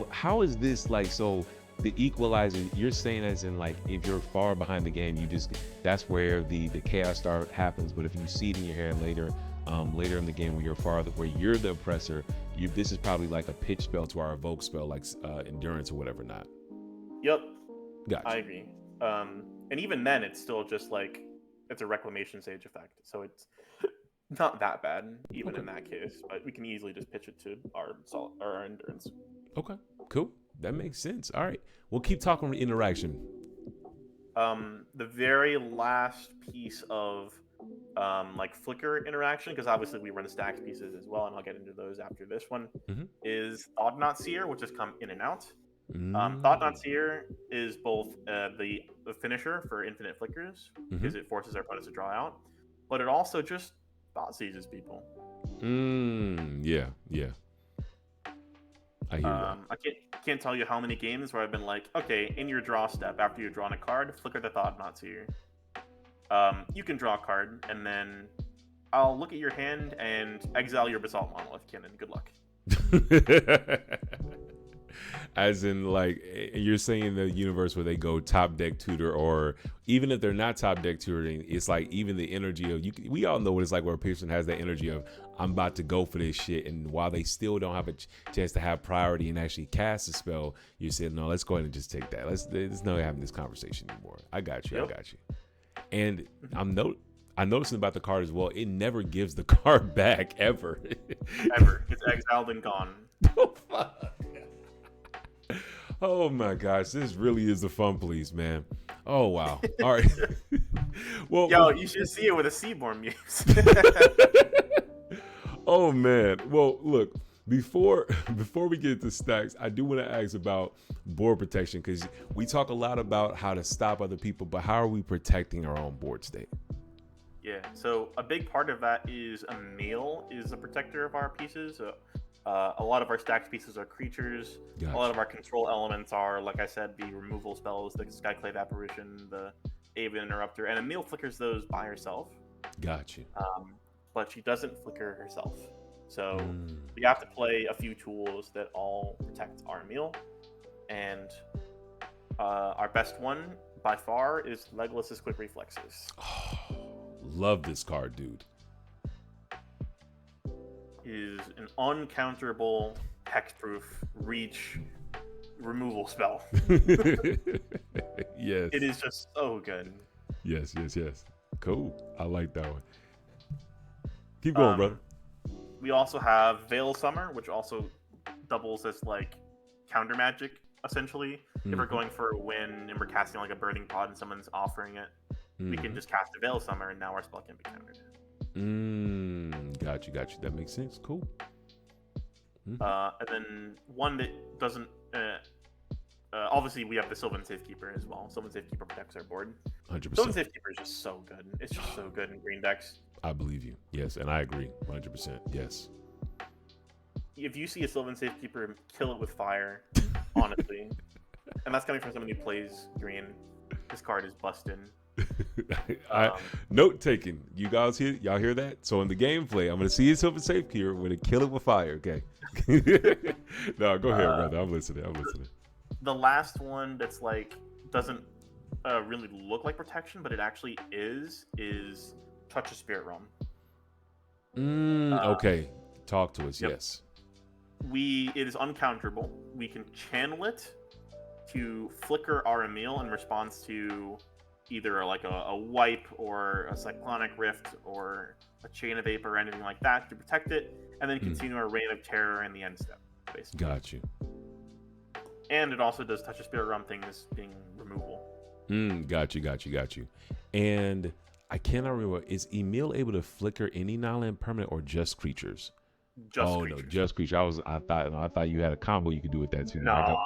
How is this like? So the equalizer, you're saying as in like, if you're far behind the game, that's where the chaos start happens. But if you see it in your hand later in the game, where you're the oppressor, this is probably like a pitch spell to our evoke spell, like endurance or whatever. Not. Yep. Gotcha. I agree. And even then, it's still just like it's a reclamation sage effect, so it's not that bad, even in that case. But we can easily just pitch it to our endurance. Okay, cool. That makes sense. All right, we'll keep talking interaction. The very last piece of like flicker interaction, because obviously we run Stax pieces as well, and I'll get into those after this one, is Thought-Knot Seer, which has come in and out. Thought-Knot Seer is both the finisher for infinite flickers, because it forces our opponents to draw out, but it also just Thought Seizes people. Yeah. I hear that. I can't tell you how many games where I've been like, okay, in your draw step, after you've drawn a card, flicker the Thought-Knot Seer. You can draw a card, and then I'll look at your hand and exile your Basalt Monolith Cannon. Good luck. As in, like, you're saying the universe where they go top deck tutor, or even if they're not top deck tutoring, it's like even the energy of we all know what it's like where a person has that energy of, I'm about to go for this shit, and while they still don't have a chance to have priority and actually cast a spell, you said, no, let's go ahead and just take that. There's no having this conversation anymore. I got you. And I'm noticing about the card as well, it never gives the card back ever. It's exiled and gone. Oh, fuck. Oh my gosh, this really is the fun police, man. Oh wow. All right. Well, yo, you should see it with a Seaborn Muse. Oh man. Well, look, before we get to Stax, I do want to ask about board protection, because we talk a lot about how to stop other people, but how are we protecting our own board state? Yeah, so a big part of that is Emiel is a protector of our pieces. A lot of our Stax pieces are creatures. Gotcha. A lot of our control elements are, like I said, the removal spells, the Skyclave Apparition, the Aven Interrupter, and Emiel flickers those by herself. Got you. But she doesn't flicker herself. So we have to play a few tools that all protect our Emiel. And our best one, by far, is Legolas's Quick Reflexes. Oh, love this card, dude. Is an uncounterable hexproof reach removal spell. Yes. It is just so good. Yes. Cool. I like that one. Keep going, brother. We also have Veil Summer, which also doubles as like counter magic, essentially. If we're going for a win and we're casting like a Burning Pod and someone's offering it, we can just cast a Veil Summer and now our spell can be countered. Got you. That makes sense. Cool. And then one that doesn't. Obviously, we have the Sylvan Safekeeper as well. Sylvan Safekeeper protects our board. 100%. Sylvan Safekeeper is just so good. It's just so good in green decks. I believe you. Yes, and I agree. 100%. Yes. if you see a Sylvan Safekeeper, kill it with fire, honestly. And that's coming from someone who plays green. This card is busted. Note taken. You guys y'all hear that? So in the gameplay, I'm gonna see a Sylvan Safekeeper with a kill it with fire. Okay. No, go ahead, brother. I'm listening. The last one that's like doesn't really look like protection, but it actually is Touch of Spirit Realm. Okay. Talk to us. Yep. Yes. It is uncounterable. We can channel it to flicker our Emiel in response to either like a wipe or a cyclonic rift or a chain of vapor or anything like that to protect it, and then continue our reign of terror in the end step, basically. Got you. And it also does Touch of Spirit Realm things being removable. Got you. And I cannot remember, is Emiel able to flicker any non-land permanent or just creatures? Just creatures. No, just creatures. I thought you had a combo you could do with that too. No.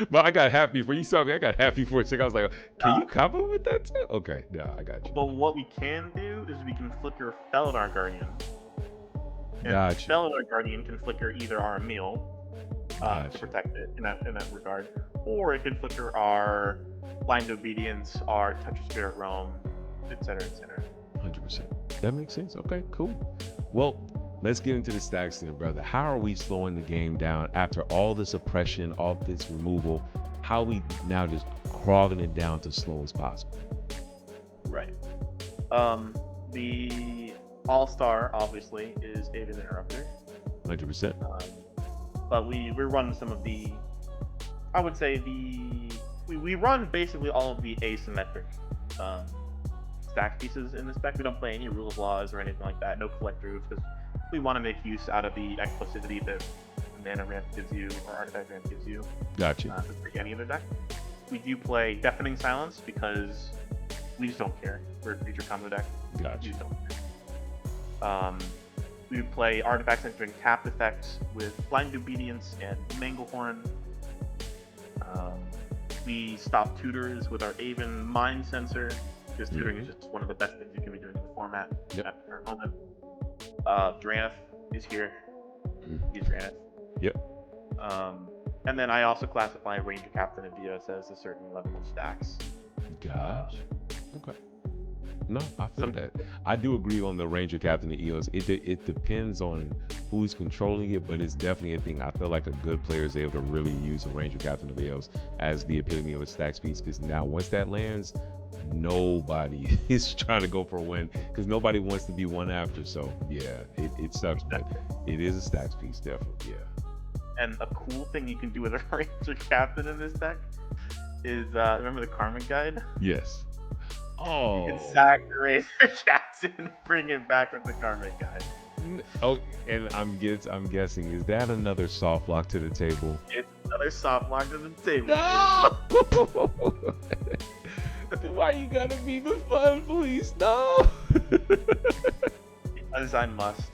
But I got happy for you. Saw me. I got happy for a second. I was like, can you combo with that too? Okay, yeah, I got you. But what we can do is we can flicker Felidar Guardian. And Gotcha. Felidar Guardian can flicker either our Emiel to protect it in that regard, or it can flicker our Blind Obedience, our Touch of Spirit Realm, etc., etc. 100%. That makes sense. Okay, cool. Well, let's get into the Stax then, brother. How are we slowing the game down after all this oppression, all this removal? How are we now just crawling it down to slow as possible? Right. The all-star, obviously, is Aven Interrupter. 100%. But we run some of the... I would say we run basically all of the asymmetric stack pieces in this deck. We don't play any rule of laws or anything like that. No collect roofs, because we want to make use out of the explosivity that mana ramp gives you or artifact ramp gives you. Gotcha. For any other deck. We do play Deafening Silence because we just don't care. We're a creature combo deck. Gotcha. We just don't care. We play artifacts entering tapped effects with Blind Obedience and Manglehorn. We stop Tutors with our Aven Mind Sensor, because tutoring is just one of the best things you can be doing in the format at the current moment. Drannith is here. He's Drannith. Yep. And then I also classify Ranger Captain and Dios as a certain level of stacks. Gosh. Okay. No, I feel that. I do agree on the Ranger Captain and EOS. It depends on who's controlling it, but it's definitely a thing. I feel like a good player is able to really use a Ranger Captain of EOS as the epitome of a stacks piece, because now once that lands, nobody is trying to go for a win, because nobody wants to be one after. So yeah, it sucks, but it is a stacks piece, definitely. Yeah. And a cool thing you can do with a Ranger Captain in this deck is remember the Karmic Guide? Yes. Oh. You can sack Ranger Captain and bring it back with the Karmic Guide. Oh, and I'm guessing, is that another soft lock to the table? It's another soft lock to the table. No! Why you gotta be the fun police? No! Because I must.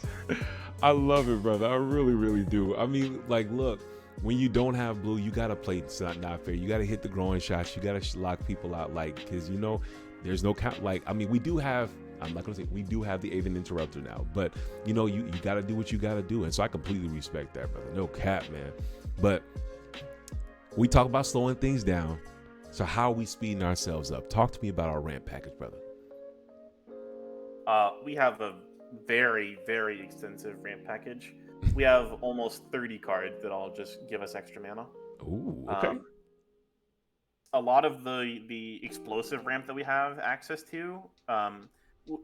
I love it, brother. I really, really do. I mean, like, look, when you don't have blue, you gotta play It's Not Fair. You gotta hit the growing shots. You gotta lock people out, like, because you know, there's no count. Like, I mean, we do have. I'm not gonna say we do have the Aven Interrupter now, but you know, you gotta do what you gotta do, and so I completely respect that, brother. No cap, man. But we talk about slowing things down. So how are we speeding ourselves up? Talk to me about our ramp package, brother. We have a very, very extensive ramp package. We have almost 30 cards that all just give us extra mana. Ooh, okay. A lot of the explosive ramp that we have access to,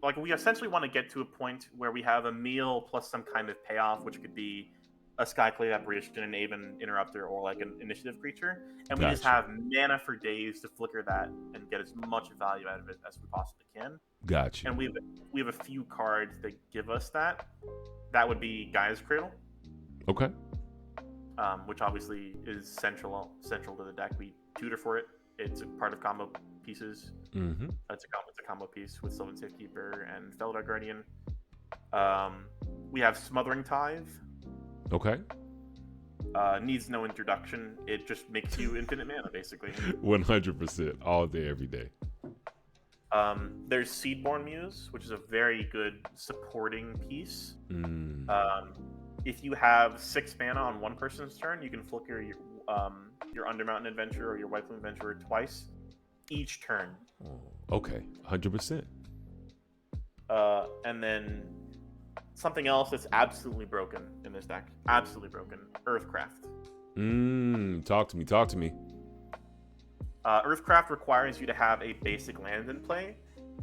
like we essentially want to get to a point where we have a meal plus some kind of payoff, which could be a Skyclave Apparition, an Aven Interrupter, or like an initiative creature, and we just have mana for days to flicker that and get as much value out of it as we possibly can. Gotcha. And we have a few cards that give us that. That would be Gaia's Cradle. Okay. Which obviously is central to the deck. We tutor for it. It's a part of combo pieces. Mm-hmm. It's a combo piece with Sylvan Safekeeper and Felidar Guardian. We have Smothering Tithe. Okay. Needs no introduction. It just makes you infinite mana, basically. 100%, all day, every day. There's Seedborn Muse, which is a very good supporting piece. if you have 6 mana on one person's turn, you can flicker your Undermountain Adventurer or your White Plume Adventurer twice each turn. Okay, 100%. And then something else that's absolutely broken in this deck, absolutely broken, Earthcraft. Talk to me. Earthcraft requires you to have a basic land in play,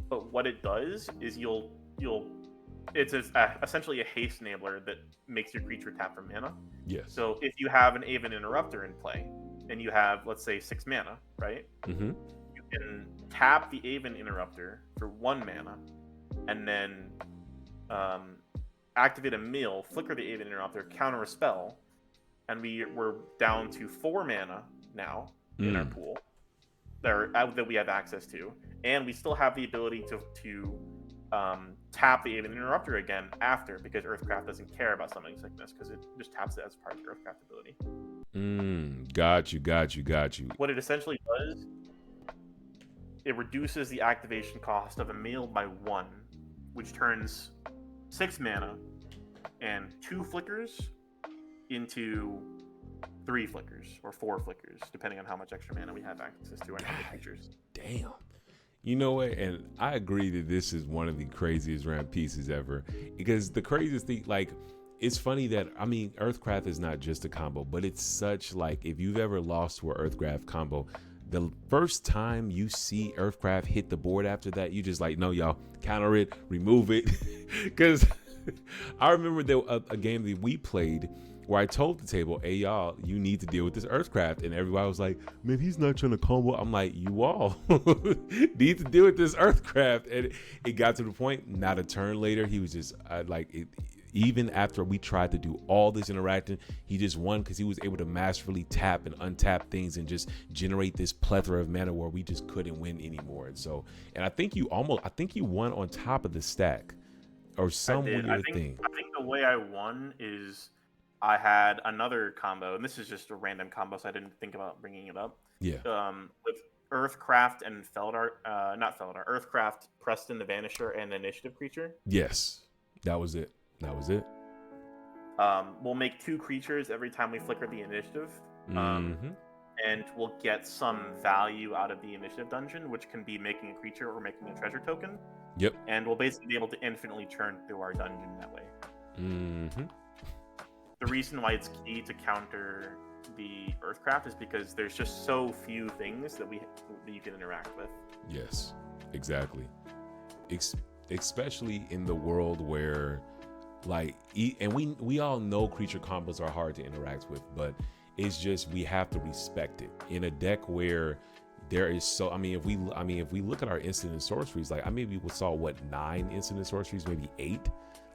but what it does is it's essentially a haste enabler that makes your creature tap for mana. Yes. So if you have an Aven Interrupter in play, and you have, let's say, 6 mana, right? Mm-hmm. You can tap the Aven Interrupter for 1 mana, and then activate a mill, flicker the Aven Interrupter, counter a spell, and we're down to 4 mana now in our pool that we have access to, and we still have the ability to tap the Aven Interrupter again after, because Earthcraft doesn't care about Summoning Sickness, because it just taps it as part of the Earthcraft ability. Got you. What it essentially does, it reduces the activation cost of Emiel by 1, which turns 6 mana and 2 flickers into 3 flickers or 4 flickers, depending on how much extra mana we have access to and how many creatures. Damn. You know what? And I agree that this is one of the craziest ramp pieces ever, because the craziest thing, like, it's funny that, I mean, Earthcraft is not just a combo, but it's such, like, if you've ever lost to an Earthcraft combo, the first time you see Earthcraft hit the board after that, you just like, no, y'all, counter it, remove it. Because I remember there a game that we played where I told the table, hey, y'all, you need to deal with this Earthcraft. And everybody was like, man, he's not trying to combo. I'm like, you all need to deal with this Earthcraft. And it got to the point, not a turn later, he was just even after we tried to do all this interacting, he just won because he was able to masterfully tap and untap things and just generate this plethora of mana where we just couldn't win anymore. And so, and I think you won on top of the stack or some weird thing. I think the way I won is I had another combo, and this is just a random combo, so I didn't think about bringing it up. Yeah. With Earthcraft and Earthcraft, Preston the Vanisher, and Initiative creature. Yes, that was it. We'll make 2 creatures every time we flicker the initiative. And we'll get some value out of the initiative dungeon, which can be making a creature or making a treasure token. Yep. And we'll basically be able to infinitely churn through our dungeon that way. The reason why it's key to counter the Earthcraft is because there's just so few things that you can interact with. Yes, exactly. Especially in the world where, like, and we all know creature combos are hard to interact with, but it's just we have to respect it in a deck where there is so. I mean, if we look at our instant and sorceries, like, maybe we saw 9 instant and sorceries, maybe 8.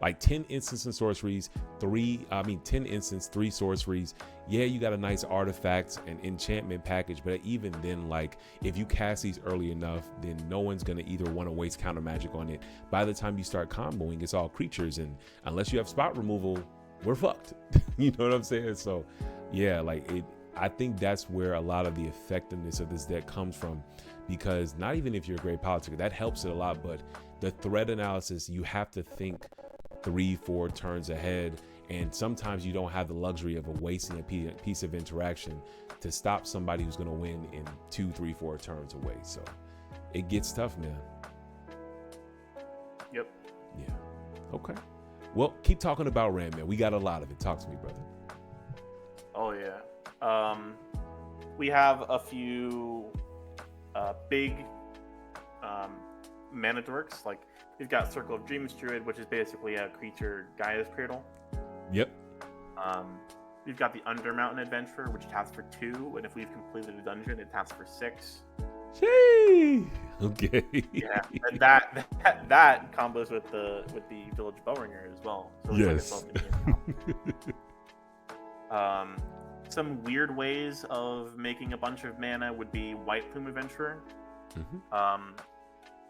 Like 10 instants and sorceries, 10 instants, 3 sorceries. Yeah, you got a nice artifact and enchantment package, but even then, like, if you cast these early enough, then no one's gonna either want to waste counter magic on it. By the time you start comboing, it's all creatures, and unless you have spot removal, we're fucked. You know what I'm saying? So yeah, like, I think that's where a lot of the effectiveness of this deck comes from, because not even if you're a great politic, that helps it a lot, but the threat analysis, you have to think 3-4 turns ahead, and sometimes you don't have the luxury of wasting a piece of interaction to stop somebody who's going to win in 2, 3, 4 turns away. So it gets tough, man. Yep. Yeah. Okay. Well, keep talking about Ram, man. We got a lot of it. Talk to me, brother. Oh yeah. We have a few big mana dorks. Like, we've got Circle of Dreams Druid, which is basically a creature Gaia's Cradle. Yep. We've got the Undermountain Adventurer, which taps for 2, and if we've completed a dungeon, it taps for 6. Gee. Okay. Yeah, and that combos with the Village Bellringer as well. So yes. Some weird ways of making a bunch of mana would be White Plume Adventurer.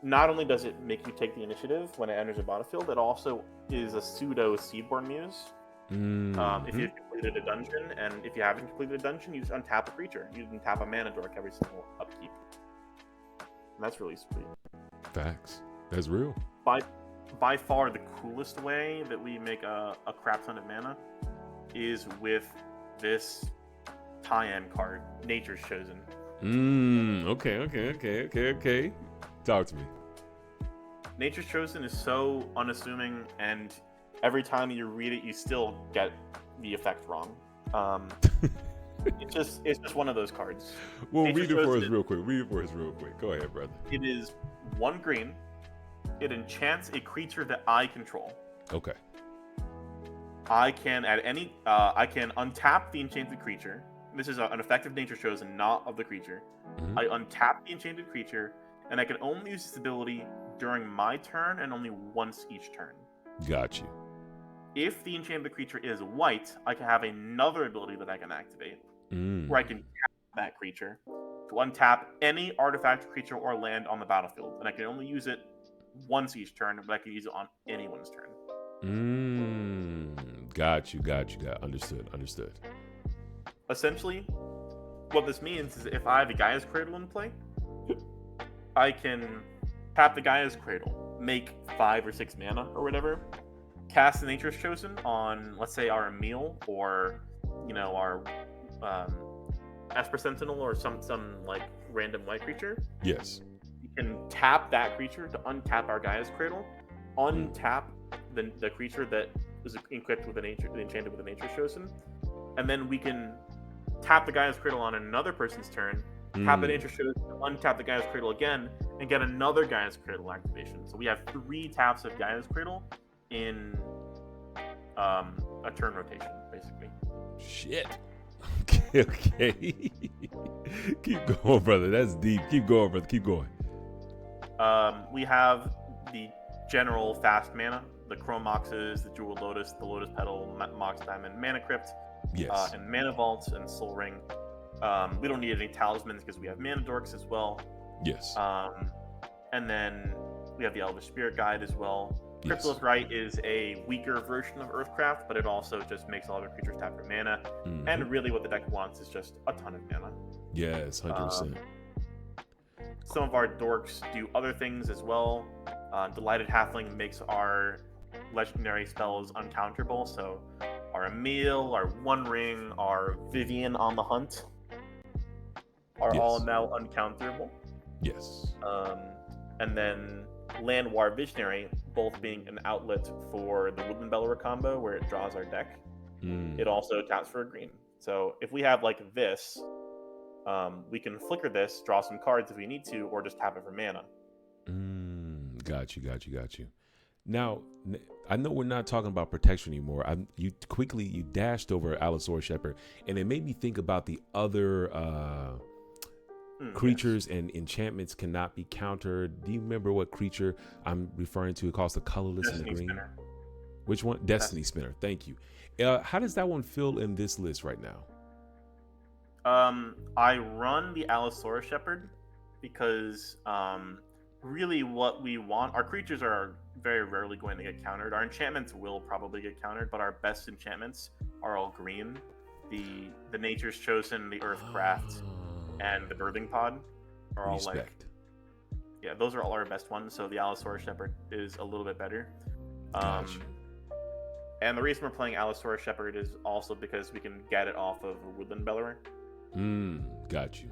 Not only does it make you take the initiative when it enters the battlefield, it also is a pseudo Seedborn Muse. If you've completed a dungeon, and if you haven't completed a dungeon, you just untap a creature. You can tap a mana dork every single upkeep. And that's really sweet. Facts. That's real. By far the coolest way that we make a crap ton of mana is with this tie-in card, Nature's Chosen. Okay. Talk to me. Nature's Chosen is so unassuming, and every time you read it, you still get the effect wrong. It's just one of those cards. Well, Nature's read it for us Chosen, real quick. Go ahead, brother. It is 1 green. It enchants a creature that I control. Okay. I can untap the enchanted creature. This is an effective Nature's Chosen, not of the creature. Mm-hmm. I untap the enchanted creature, and I can only use this ability during my turn and only once each turn. Got you. If the enchanted creature is white, I can have another ability that I can activate, where I can tap that creature to untap any artifact, creature, or land on the battlefield, and I can only use it once each turn, but I can use it on anyone's turn. Got you. Understood. Essentially, what this means is if I have a Gaia's Cradle in play, I can tap the Gaia's Cradle, make 5 or 6 mana or whatever, cast the Nature's Chosen on, let's say, our Emiel or, our Esper Sentinel or some like random white creature. Yes. You can tap that creature to untap our Gaia's Cradle, untap the creature that is equipped with enchanted with a Nature's Chosen, and then we can tap the Gaia's Cradle on another person's turn, tap the Nature's Chosen, untap the Gaia's Cradle again, and get another Gaia's Cradle activation. So we have 3 taps of Gaia's Cradle in a turn rotation, basically. Shit. Okay. Keep going, brother. That's deep. Keep going, brother. Keep going. We have the general fast mana, the Chrome Moxes, the Jeweled Lotus, the Lotus Petal, Mox Diamond, Mana Crypt, Yes. and Mana Vault and Soul Ring. We don't need any talismans because we have Mana Dorks as well. Yes. And then we have the Elvish Spirit Guide as well. Cryptolith Rite is a weaker version of Earthcraft, but it also just makes all other creatures tap for mana. And really what the deck wants is just a ton of mana. Yes, 100%. Some of our dorks do other things as well. Delighted Halfling makes our legendary spells uncounterable, so our Emiel, our One Ring, our Vivian on the Hunt are all now uncounterable. Yes. And then Landwar Visionary, both being an outlet for the Woodland Bellower combo where it draws our deck. It also taps for a green. So if we have like this, we can flicker this, draw some cards if we need to, or just tap it for mana. Got you. Now, I know we're not talking about protection anymore. You dashed over Allosaurus Shepherd, and it made me think about the other creatures and enchantments cannot be countered. Do you remember what creature I'm referring to? It calls the colorless and the green. Spinner. Which one? Destiny Spinner. Thank you. How does that one feel in this list right now? I run the Allosaurus Shepherd because really what we want, our creatures are very rarely going to get countered. Our enchantments will probably get countered, but our best enchantments are all green. The Nature's Chosen, the Earthcraft, and the Birthing Pod are all those are all our best ones. So the Allosaurus Shepherd is a little bit better. Gotcha. And the reason we're playing Allosaurus Shepherd is also because we can get it off of a Woodland Bellower. Got you.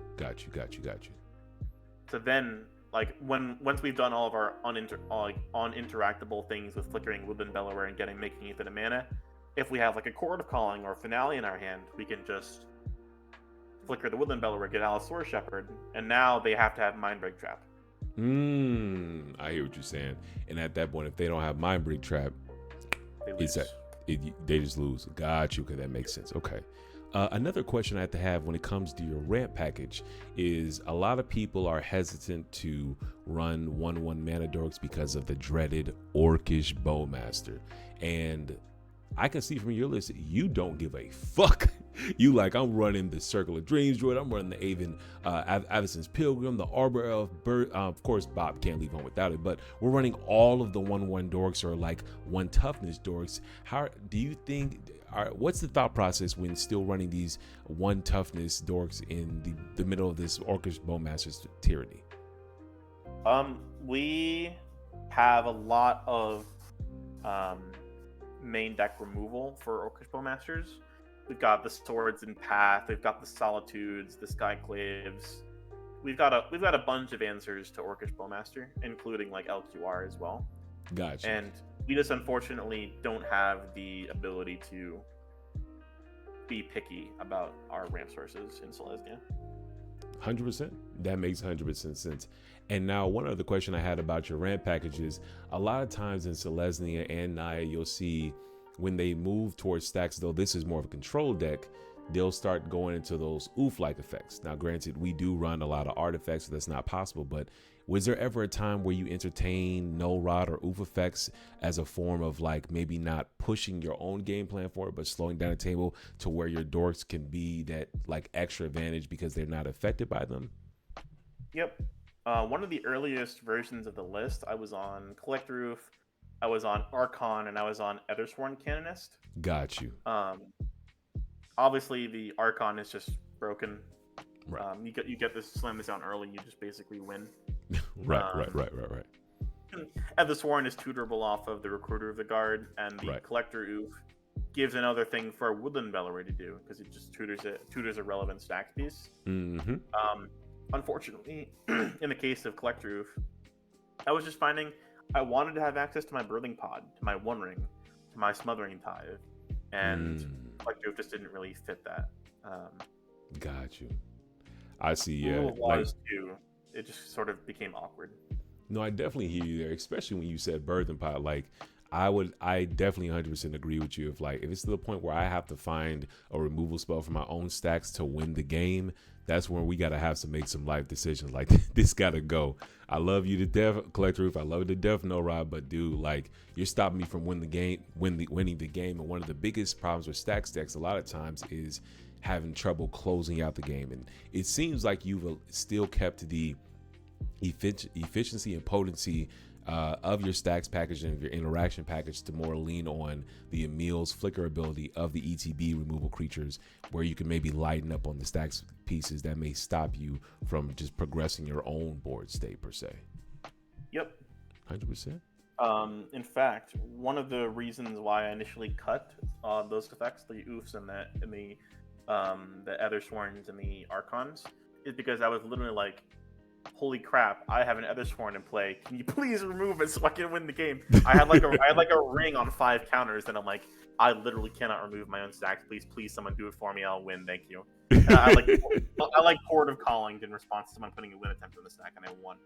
So then, like, once we've done all of our uninteractable things with flickering Woodland Bellower and making it into mana, if we have like a Chord of Calling or Finale in our hand, we can just flicker the Woodland Bellower, get Allosaurus Shepherd, and now they have to have Mindbreak Trap. I hear what you're saying. And at that point, if they don't have Mindbreak Trap, they just lose. Got you. Okay, that makes sense. Okay. Another question I have to have when it comes to your ramp package is a lot of people are hesitant to run 1/1 mana dorks because of the dreaded Orcish Bowmaster. And I can see from your list, you don't give a fuck. You like, I'm running the Circle of Dreams droid, I'm running the Aven, Avacyn's Pilgrim, the Arbor Elf, of course, Bob can't leave on without it, but we're running all of the 1/1 dorks or like 1 toughness dorks. How do you think, what's the thought process when still running these 1 toughness dorks in the middle of this Orcish Bowmaster's tyranny? We have a lot of main deck removal for Orcish Bowmasters. We've got the Swords in Path. We've got the Solitudes, the Skyclaves. We've got a bunch of answers to Orcish Bowmaster, including like LQR as well. Gotcha. And we just unfortunately don't have the ability to be picky about our ramp sources in Selesnya. 100%. That makes 100% sense. And now one other question I had about your ramp packages, a lot of times in Selesnya and Naya, you'll see when they move towards Stax, though this is more of a control deck, they'll start going into those oof-like effects. Now, granted, we do run a lot of artifacts, so that's not possible, but was there ever a time where you entertain no rod or oof effects as a form of like maybe not pushing your own game plan for it, but slowing down the table to where your dorks can be that like extra advantage because they're not affected by them? Yep. One of the earliest versions of the list, I was on Collect Roof, I was on Archon, and I was on Ethersworn Canonist. Got you. Obviously, the Archon is just broken. Right. You get this, slam this down early, you just basically win. Right. And the Sworn is tutorable off of the Recruiter of the Guard, and the Collector Oof gives another thing for Woodland Bellery to do, because it just tutors a relevant stack piece. Mm-hmm. Unfortunately, in the case of Collector Oof, I was just finding I wanted to have access to my Birthing Pod, to my One Ring, to my Smothering Tithe, and Collector Oof just didn't really fit that. Got you. I see, yeah. Like, too, it just sort of became awkward. No, I definitely hear you there, especially when you said Birthing Pod. Like, I definitely 100% agree with you. If it's to the point where I have to find a removal spell for my own stacks to win the game, that's when we got to make some life decisions. Like, this got to go. I love you to death, Collector Roof. I love you to death, No Rod. But dude, like, you're stopping me from winning the game. And one of the biggest problems with Stax decks a lot of times is having trouble closing out the game. And it seems like you've still kept the efficiency and potency of your stacks package and of your interaction package to more lean on the Emiel's flicker ability of the ETB removal creatures, where you can maybe lighten up on the stacks pieces that may stop you from just progressing your own board state per se. Yep. 100%. In fact, one of the reasons why I initially cut those effects, the oofs and the Ethersworns and the Archons, is because I was literally like, holy crap, I have an Ethersworn in play. Can you please remove it so I can win the game? I had like a ring on 5 counters, and I'm like, I literally cannot remove my own stacks. Please, someone do it for me. I'll win. Thank you. And I like Port of Calling in response to someone putting a win attempt on the stack, and I won.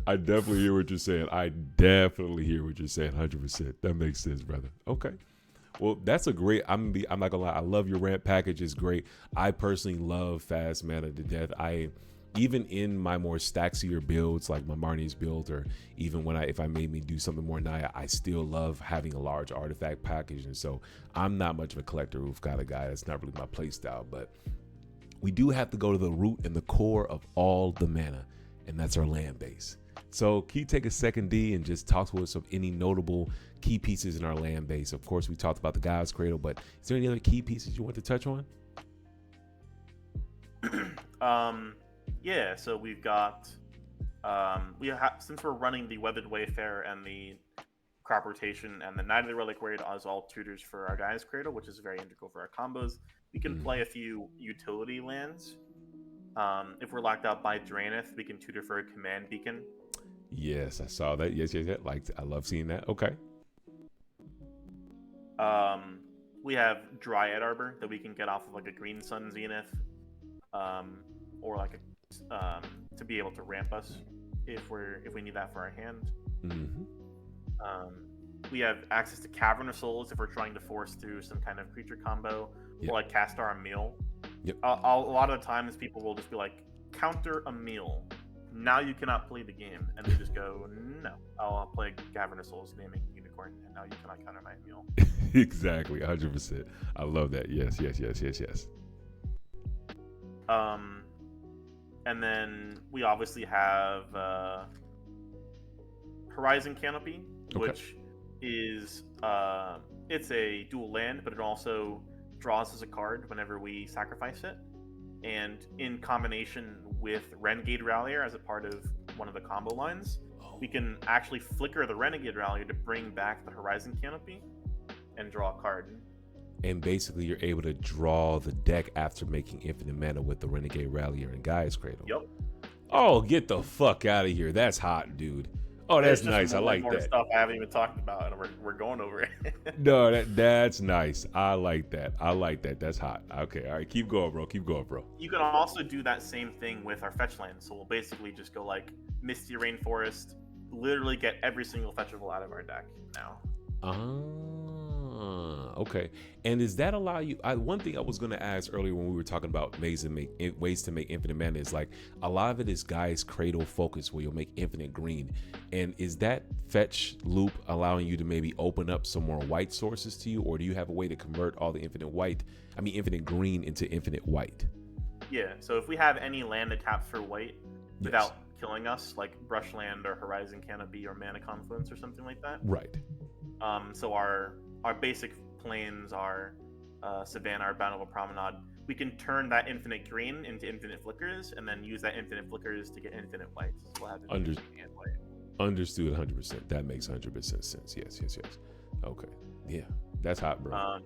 I definitely hear what you're saying. 100%. That makes sense, brother. Okay. Well, that's a great. I'm not gonna lie. I love your ramp package. It's great. I personally love fast mana to death. Even in my more staxier builds, like my Marnie's build, or even if I made me do something more Naya, I still love having a large artifact package. And so I'm not much of a Collector Roof kind of guy. That's not really my play style. But we do have to go to the root and the core of all the mana, and that's our land base. So can you take a second, D, and just talk to us of any notable key pieces in our land base? Of course, we talked about the God's Cradle, but is there any other key pieces you want to touch on? Yeah, so we've got since we're running the Weathered Wayfarer and the Crop Rotation and the Knight of the Reliquary as all tutors for our Guy's Cradle, which is very integral for our combos, we can play a few utility lands. If we're locked out by Draenith, we can tutor for a Command Beacon. Yes, I saw that. Yes. Like, I love seeing that. Okay. We have Dryad Arbor that we can get off of like a Green Sun Zenith, or like to be able to ramp us if we need that for our hand. Mm-hmm. We have access to Cavern of Souls if we're trying to force through some kind of creature combo, or like Castar Emiel. Yep. A lot of the times people will just be like, counter Emiel. Now you cannot play the game, and they just go, no, I'll play Cavern of Souls, naming Unicorn, and now you cannot counter my Emiel. Exactly, 100%. I love that. Yes. And then we obviously have Horizon Canopy, which is it's a dual land, but it also draws as a card whenever we sacrifice it. And in combination with Renegade Rallier as a part of one of the combo lines, we can actually flicker the Renegade Rallier to bring back the Horizon Canopy. and draw a card. And basically, you're able to draw the deck after making infinite mana with the Renegade Rallier and Gaia's Cradle. Yep. Oh, get the fuck out of here. That's hot, dude. Oh, that's nice. I like more that. Stuff I haven't even talked about, and we're going over it. No, that's nice. I like that. That's hot. Okay, all right. Keep going, bro. You can also do that same thing with our fetch lands. So we'll basically just go like Misty Rainforest, literally get every single fetchable out of our deck now. Okay. And does that allow you? One thing I was going to ask earlier when we were talking about ways to make infinite mana is like a lot of it is Gaia's Cradle focus where you'll make infinite green. And is that fetch loop allowing you to maybe open up some more white sources to you, or do you have a way to convert all the infinite green into infinite white? Yeah. So if we have any land that taps for white without killing us, like Brushland or Horizon Canopy or Mana Confluence or something like that. Right. So our basic plains are Savannah or Bountiful Promenade. We can turn that infinite green into infinite flickers, and then use that infinite flickers to get infinite whites. So we'll have Understood 100%. That makes 100% sense. Yes. Okay. Yeah, that's hot, bro.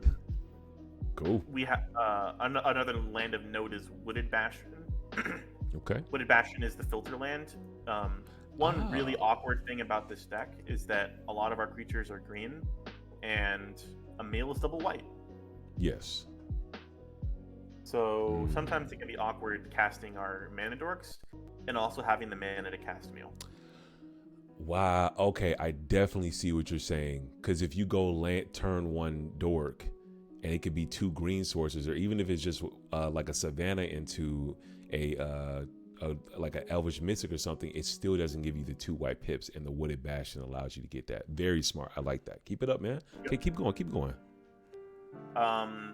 Cool. We have another land of note is Wooded Bastion. Okay. Wooded Bastion is the filter land. One really awkward thing about this deck is that a lot of our creatures are green, and Emiel is double white. Yes. So sometimes it can be awkward casting our mana dorks, and also having the mana to cast Emiel. Wow. Okay, I definitely see what you're saying. Because if you go turn one dork, and it could be two green sources, or even if it's just like a Savannah into like an Elvish Mystic or something, it still doesn't give you the two white pips, and the Wooded Bastion allows you to get that. Very smart. I like that. Keep it up, man. Yep. Okay, keep going.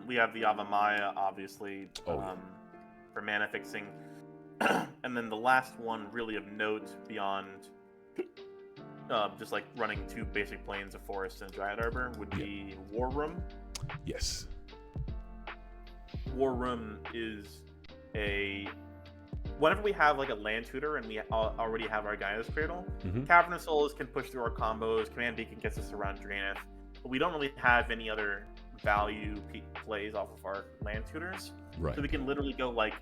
We have the Avamaya, obviously, for mana fixing. And then the last one really of note beyond just like running two basic planes of Forest and Dryad Arbor would be War Room. Yes. War Room is whenever we have like a land tutor and we already have our Gaia's Cradle, Cavern of Souls can push through our combos, Command Beacon gets us around Draenith, but we don't really have any other value plays off of our land tutors. Right. So we can literally go like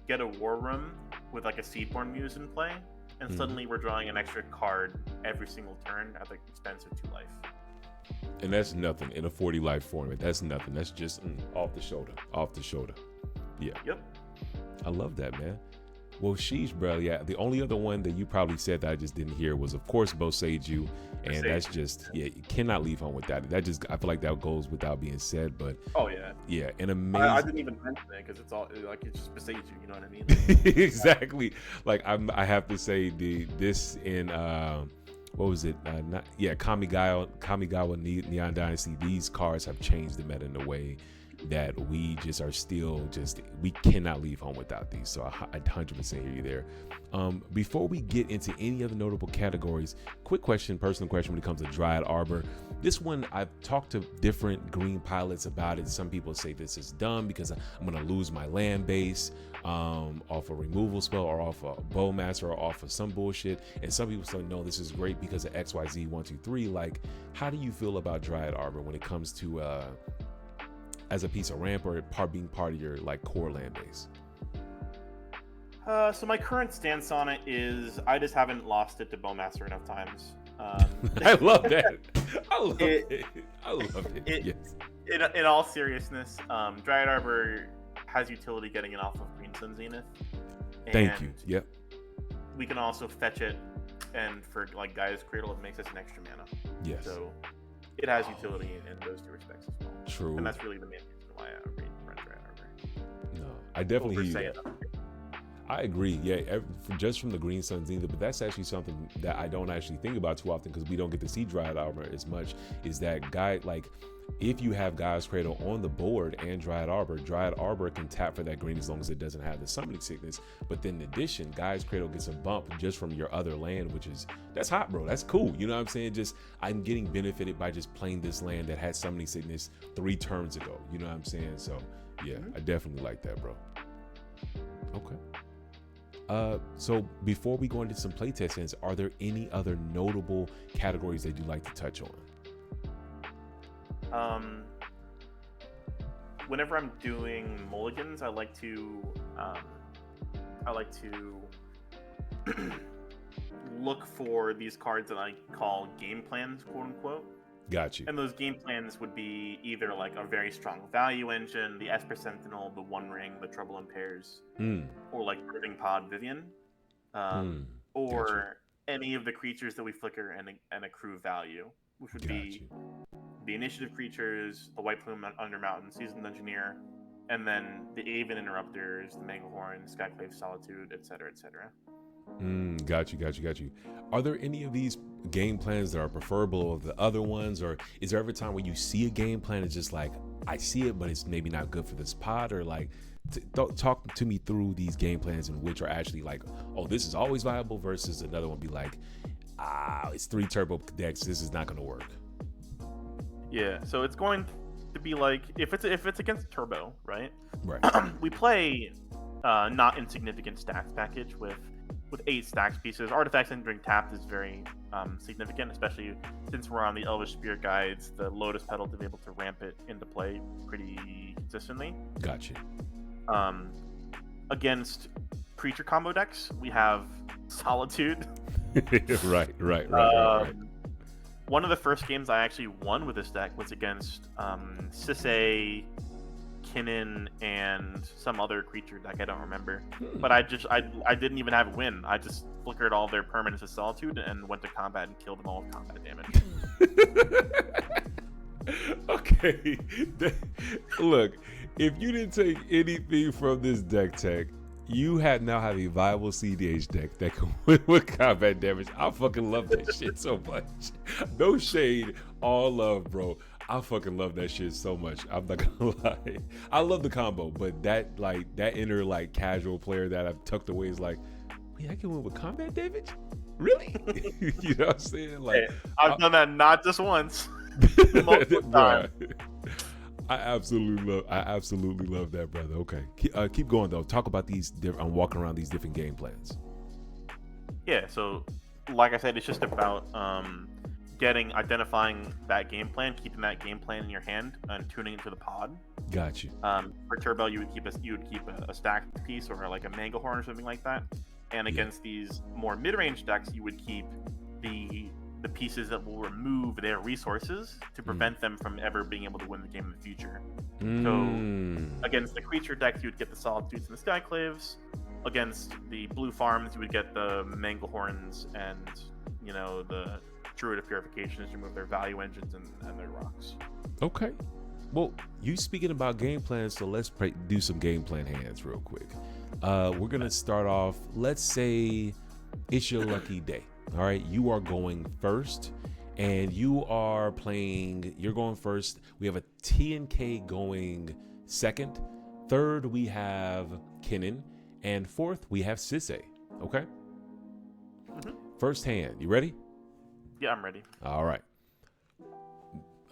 get a War Room with like a Seedborn Muse in play, and suddenly we're drawing an extra card every single turn at the expense of 2 life. And that's nothing in a 40 life format. That's nothing. That's just off the shoulder. Yeah. Yep. I love that, man. Well, sheesh, bro. Yeah, the only other one that you probably said that I just didn't hear was, of course, Boseiju, and that's just you cannot leave home without it. That just I feel like that goes without being said, but yeah, an amazing. I didn't even mention it because it's all like it's just Boseiju. You know what I mean? Exactly. Like I have to say this in what was it? Kamigawa Neon Dynasty. These cards have changed the meta in a way that we just are still we cannot leave home without these. So I 100% hear you there. Before we get into any other notable categories, quick question, personal question when it comes to Dryad Arbor. This one, I've talked to different green pilots about it. Some people say this is dumb because I'm going to lose my land base off a removal spell or off a Bowmaster or off of some bullshit. And some people say, no, this is great because of XYZ 1, 2, 3. Like, how do you feel about Dryad Arbor when it comes to as a piece of ramp or being part of your like core land base? So my current stance on it is I just haven't lost it to Bowmaster enough times. I love that. I love it. Yes. In all seriousness, Dryad Arbor has utility getting it off of Green Sun Zenith. Thank you. Yep. We can also fetch it, and for like Gaia's Cradle, it makes us an extra mana. Yes. So it has utility in those 2 respects as well. True. And that's really the main reason why I run Dryad Arbor. No, I definitely hear you. I agree. Yeah, just from the Green Sun Zenith, but that's actually something that I don't actually think about too often because we don't get to see Dryad Arbor as much. Is that guy like if you have Gaia's Cradle on the board and Dryad Arbor can tap for that green as long as it doesn't have the summoning sickness. But then in addition, Gaia's Cradle gets a bump just from your other land, that's hot, bro. That's cool. You know what I'm saying? Just I'm getting benefited by just playing this land that had summoning sickness 3 turns ago. You know what I'm saying? So yeah, I definitely like that, bro. Okay. So before we go into some playtest hands, are there any other notable categories that you'd like to touch on? whenever I'm doing mulligans, I like to look for these cards that I call game plans, quote unquote. Got you. And those game plans would be either like a very strong value engine, the Esper Sentinel, the One Ring, the Trouble in Pairs, or like Birthing Pod Vivian, or Gotcha. any of the creatures that we flicker and accrue value, which would be the initiative creatures, the White Plume Under Mountain, Seasoned Engineer, and then the Aven Interrupters, the Manglehorn, Skyclave Solitude, etc., etc. Got you. Are there any of these game plans that are preferable of the other ones, or is there ever a time where you see a game plan it's just like, I see it, but it's maybe not good for this pod? Or like, talk to me through these game plans in which are actually like, oh, this is always viable, versus another one be like, it's 3 turbo decks, this is not going to work. Yeah, so it's going to be like, if it's against turbo, right? Right. We play not insignificant stacks package with 8 stacks pieces. Artifacts entering tapped is very significant, especially since we're on the Elvish Spirit Guides, the Lotus Petal to be able to ramp it into play pretty consistently. Gotcha. Against creature combo decks, we have Solitude. Right. One of the first games I actually won with this deck was against cEDH, Kinnan, and some other creature deck I don't remember. But I didn't even have a win. I just flickered all their permanents of Solitude and went to combat and killed them all with combat damage. Okay. Look, if you didn't take anything from this deck tech, you now have a viable cEDH deck that can win with combat damage. I fucking love that shit so much. No shade, all love, bro. I fucking love that shit so much. I'm not gonna lie. I love the combo, but that inner like casual player that I've tucked away is like, wait, I can win with combat damage? Really? You know what I'm saying? Like, hey, I've done that not just once, multiple times. I absolutely love that, brother. Okay, keep going though. Talk about these. I'm walking around these different game plans. Yeah. So, like I said, it's just about identifying that game plan, keeping that game plan in your hand, and tuning it to the pod. Got you. For turbo, you would keep a stack piece or like a Manglehorn or something like that. And against these more mid-range decks, you would keep the pieces that will remove their resources to prevent them from ever being able to win the game in the future. So against the creature decks, you would get the Solitudes and the Skyclaves. Against the blue farms, you would get the Manglehorns and the Druid of Purification to remove their value engines and their rocks. Okay. Well, you speaking about game plans, so let's do some game plan hands real quick. We're gonna start off. Let's say it's your lucky day. All right, you are going first, and you're going first. We have a TNK going second. Third, we have Kinnan, and fourth, we have cEDH. Okay. First hand. You ready? Yeah, I'm ready. All right.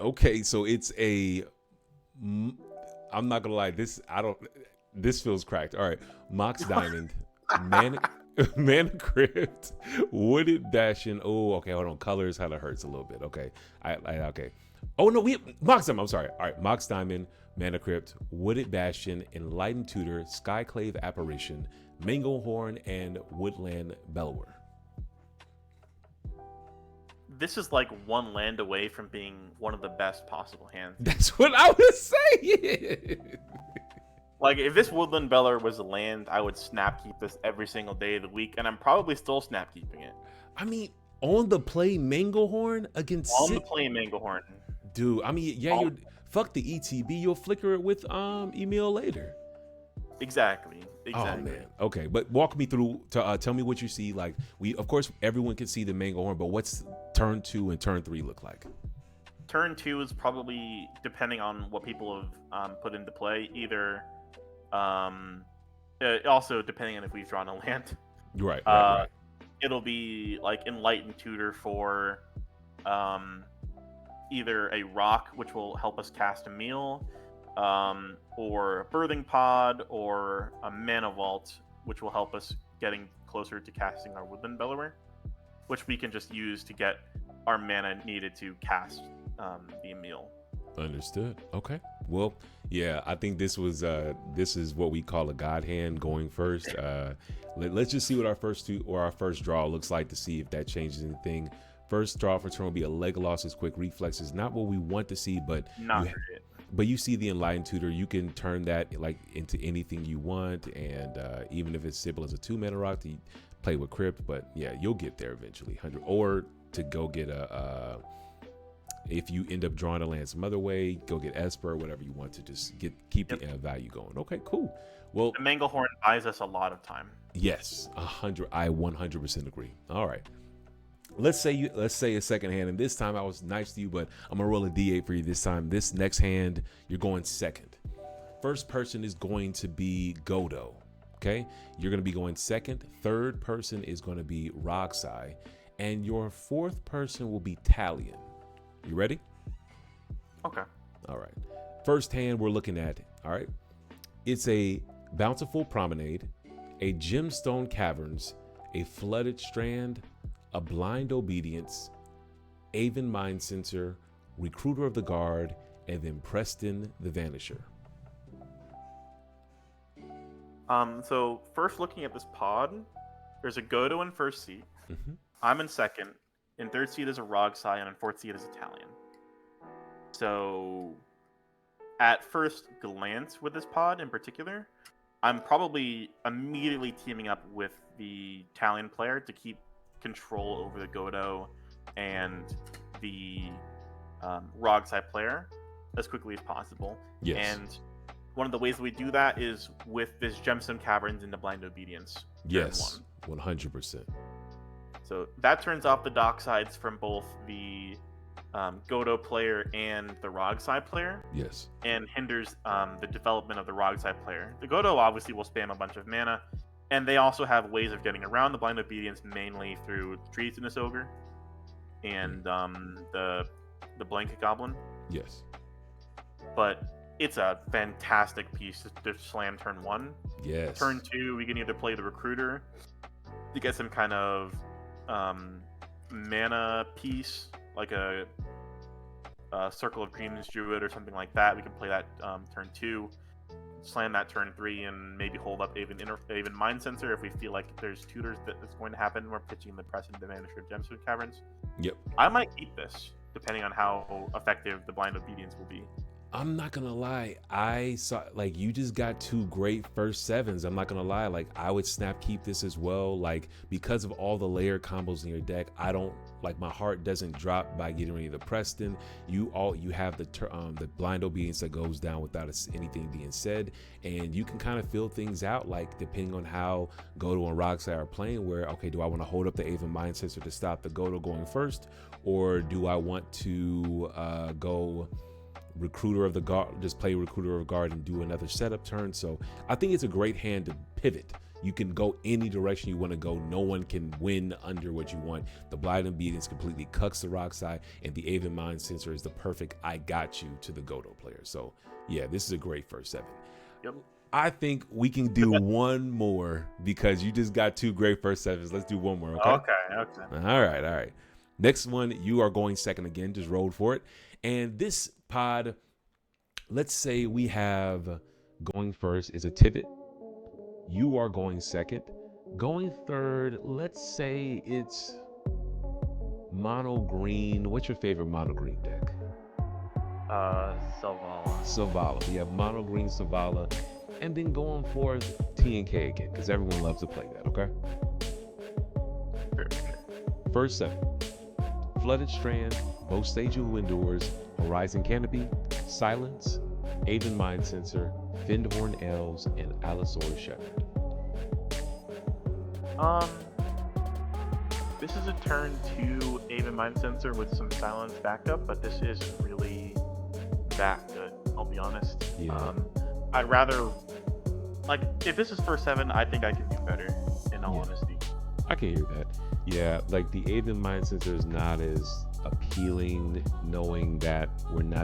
Okay, so it's I'm not gonna lie. This feels cracked. All right, Mox Diamond, Mana Crypt, Wooded Bastion. Oh, okay, hold on. Colors kind of hurts a little bit. Okay, okay. Oh no, Mox Diamond. I'm sorry. All right, Mox Diamond, Mana Crypt, Wooded Bastion, Enlightened Tutor, Skyclave Apparition, Manglehorn, and Woodland Bellower. This is like one land away from being one of the best possible hands. That's what I was saying. Like, if this Woodland Bellower was a land, I would snap keep this every single day of the week, and I'm probably still snap keeping it. I mean, on the play Manglehorn against on the play Manglehorn. Dude, I mean, yeah, fuck the ETB. You'll flicker it with Emiel later. Exactly. Oh man. Okay, but walk me through. Tell me what you see. Like, of course, everyone can see the Manglehorn, but what's turn 2 and turn 3 look like? Turn 2 is probably, depending on what people have put into play, either. Also depending on if we've drawn a land. Right. It'll be like Enlightened Tutor for either a rock, which will help us cast Emiel, or a Birthing Pod, or a Mana Vault, which will help us getting closer to casting our Woodland Bellower, which we can just use to get our mana needed to cast the Emiel. Understood. Okay. Well, yeah, I think this is what we call a god hand going first. Let's just see what our first draw looks like to see if that changes anything. First draw for turn will be a Legolas's quick reflexes. Not what we want to see, but you see the Enlightened Tutor. You can turn that like into anything you want, and even if it's simple as a 2-mana rock to play with Crypt. But yeah, you'll get there eventually. 100 or to go get a. If you end up drawing a land some other way, go get Esper or whatever you want to just keep the value going. Okay, cool. Well, the Manglehorn buys us a lot of time. Yes, 100. I 100% agree. All right. Let's say a second hand, and this time I was nice to you, but I'm gonna roll a D8 for you this time. This next hand, you're going second. First person is going to be Godo. Okay, you're gonna be going second. Third person is going to be Roxai, and your fourth person will be Talion. You ready? Okay. All right. First hand we're looking at. All right. It's a Bountiful Promenade, a Gemstone Caverns, a Flooded Strand, a Blind Obedience, Aven Mind Sensor, Recruiter of the Guard, and then Preston the Vanisher. So first looking at this pod, there's a Godo in first seat. Mm-hmm. I'm in second. In third seat is a Roxai, and in fourth seat is Italian. So, at first glance with this pod in particular, I'm probably immediately teaming up with the Italian player to keep control over the Godo and the Roxai player as quickly as possible. Yes. And one of the ways that we do that is with this Gemstone Caverns into Blind Obedience. Yes, 100%. So that turns off the dock sides from both the Godo player and the Roxai player. Yes. And hinders the development of the Roxai player. The Godo obviously will spam a bunch of mana, and they also have ways of getting around the Blind Obedience, mainly through Treasonous Ogre and the Blanket Goblin. Yes. But it's a fantastic piece to slam turn 1. Yes. Turn 2, we can either play the Recruiter to get some kind of mana piece, like a Circle of Dreams Druid or something like that. We can play that turn 2, slam that turn 3, and maybe hold up Aven Mind Sensor if we feel like there's tutors that's going to happen. We're pitching the Preston the Vanisher of Gemstone Caverns. Yep. I might keep this, depending on how effective the Blind Obedience will be. I'm not gonna lie, I saw like you just got 2 great first 7s. I'm not gonna lie, like I would snap keep this as well, like because of all the layer combos in your deck. I don't like, my heart doesn't drop by getting rid of the Preston. You have the Blind Obedience that goes down without anything being said, and you can kind of feel things out, like depending on how Godo and Roxai are playing, where okay, do I want to hold up the Aven Mind Sensor to stop the Godo going first, or do I want to go Recruiter of the Guard, just play Recruiter of the Guard and do another setup turn? So I think it's a great hand to pivot. You can go any direction you want to go. No one can win under what you want. The Blind Obedience completely cucks the Roxai, and the Aven Mind Sensor is the perfect I got you to the Godo player. So yeah, this is a great first 7. Yep. I think we can do one more because you just got 2 great first 7s. Let's do one more, okay? Okay. All right. Next one, you are going second again. Just roll for it. And this pod, let's say we have going first is a Tivit. You are going second. Going third, let's say it's mono green. What's your favorite mono green deck? Selvala. We have mono green Selvala. And then going fourth, T&K again, because everyone loves to play that, okay? First 7. Flooded Strand, Bow-Sage Who Endures, Horizon Canopy, Silence, Aven Mind Sensor, Findhorn Elves, and Allosaurus Shepherd. This is a turn 2 Aven Mind Sensor with some Silence backup, but this isn't really that good, I'll be honest. Yeah. I'd rather, like, if this is first 7, I think I can do better, in all honesty. I can hear that. Yeah, like the Aven Mind Sensor is not as appealing, knowing that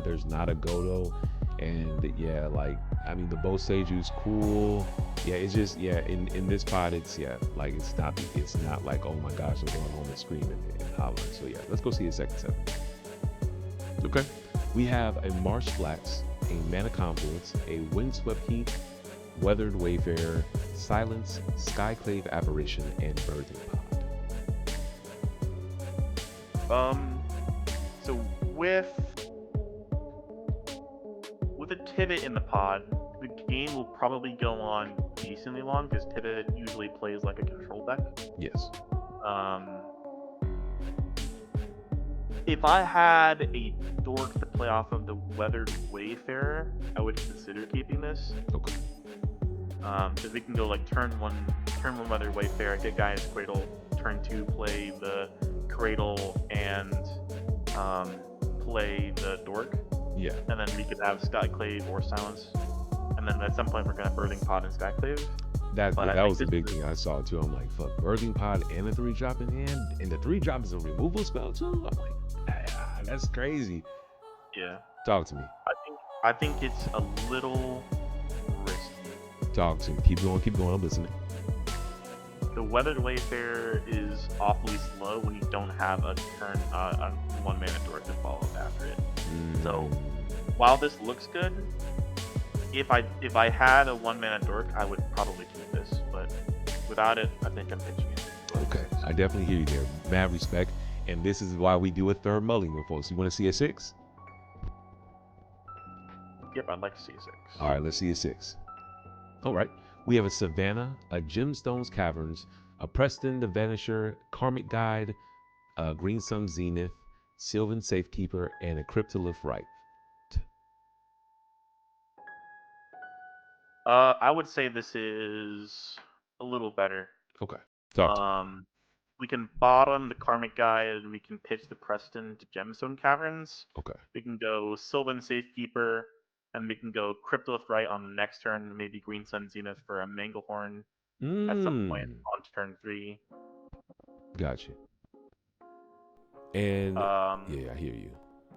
there's not a Godo, and yeah, like I mean the Bow-Sage is cool. Yeah, it's just in this pod it's like it's not like oh my gosh I'm going home and screaming and hollering. So yeah, let's go see the second 7. Okay, we have a Marsh Flats, a Mana Confluence, a Windswept Heath, Weathered Wayfarer, Silence, Skyclave Apparition, and Birthing Pod. So with a Tivit in the pod, the game will probably go on decently long because Tivit usually plays like a control deck. Yes. If I had a dork to play off of the Weathered Wayfarer, I would consider keeping this. Okay. Because we can go like turn one Weathered Wayfarer, get Gaia's Cradle, turn 2 play the Cradle and play the dork. Yeah. And then we could have Skyclave or Silence. And then at some point we're gonna have Birthing Pod and Skyclave. That was the big thing I saw too. I'm like, fuck, Birthing Pod and a 3-drop in hand, and the 3-drop is a removal spell too. I'm like, that's crazy. Yeah. Talk to me. I think it's a little risky. Talk to me. Keep going. I'm listening. The Weathered Wayfarer is awfully slow when you don't have a turn on 1 mana dork to follow up after it. So while this looks good, if I had a 1 mana dork, I would probably keep this. But without it, I think I'm pitching it. Okay, I definitely hear you there. Mad respect. And this is why we do a third mulling with folks. You want to see a 6? Yep, I'd like to see a 6. All right, let's see a 6. All right. We have a Savannah, a Gemstones Caverns, a Preston the Vanisher, Karmic Guide, a Green Sun Zenith, Sylvan Safekeeper, and a Cryptolith Right. I would say this is a little better. Okay. Talk to me. We can bottom the Karmic Guide and we can pitch the Preston to Gemstone Caverns. Okay. We can go Sylvan Safekeeper and we can go Cryptolith Right on the next turn, maybe Green Sun Zenith for a Manglehorn at some point on turn 3. Gotcha. And yeah, I hear you.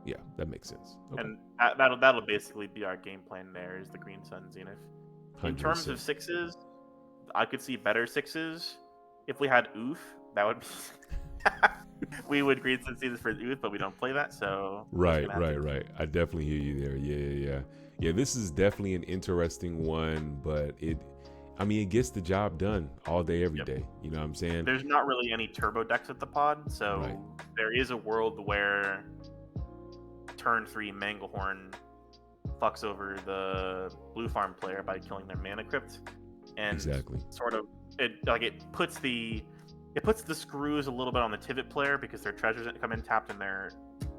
Yeah, that makes sense. Okay. And that'll basically be our game plan there, is the Green Sun Zenith. In 100%. terms of 6s, I could see better 6s. If we had Oof, that would be... we would Green Sun Zenith for Oof, but we don't play that, so... Right. I definitely hear you there. Yeah, this is definitely an interesting one, but it gets the job done all day, every day. You know what I'm saying? There's not really any turbo decks at the pod, so there is a world where turn 3 Manglehorn fucks over the blue farm player by killing their mana crypt, and sort of it puts the screws a little bit on the Tivit player because their treasures come in tapped and their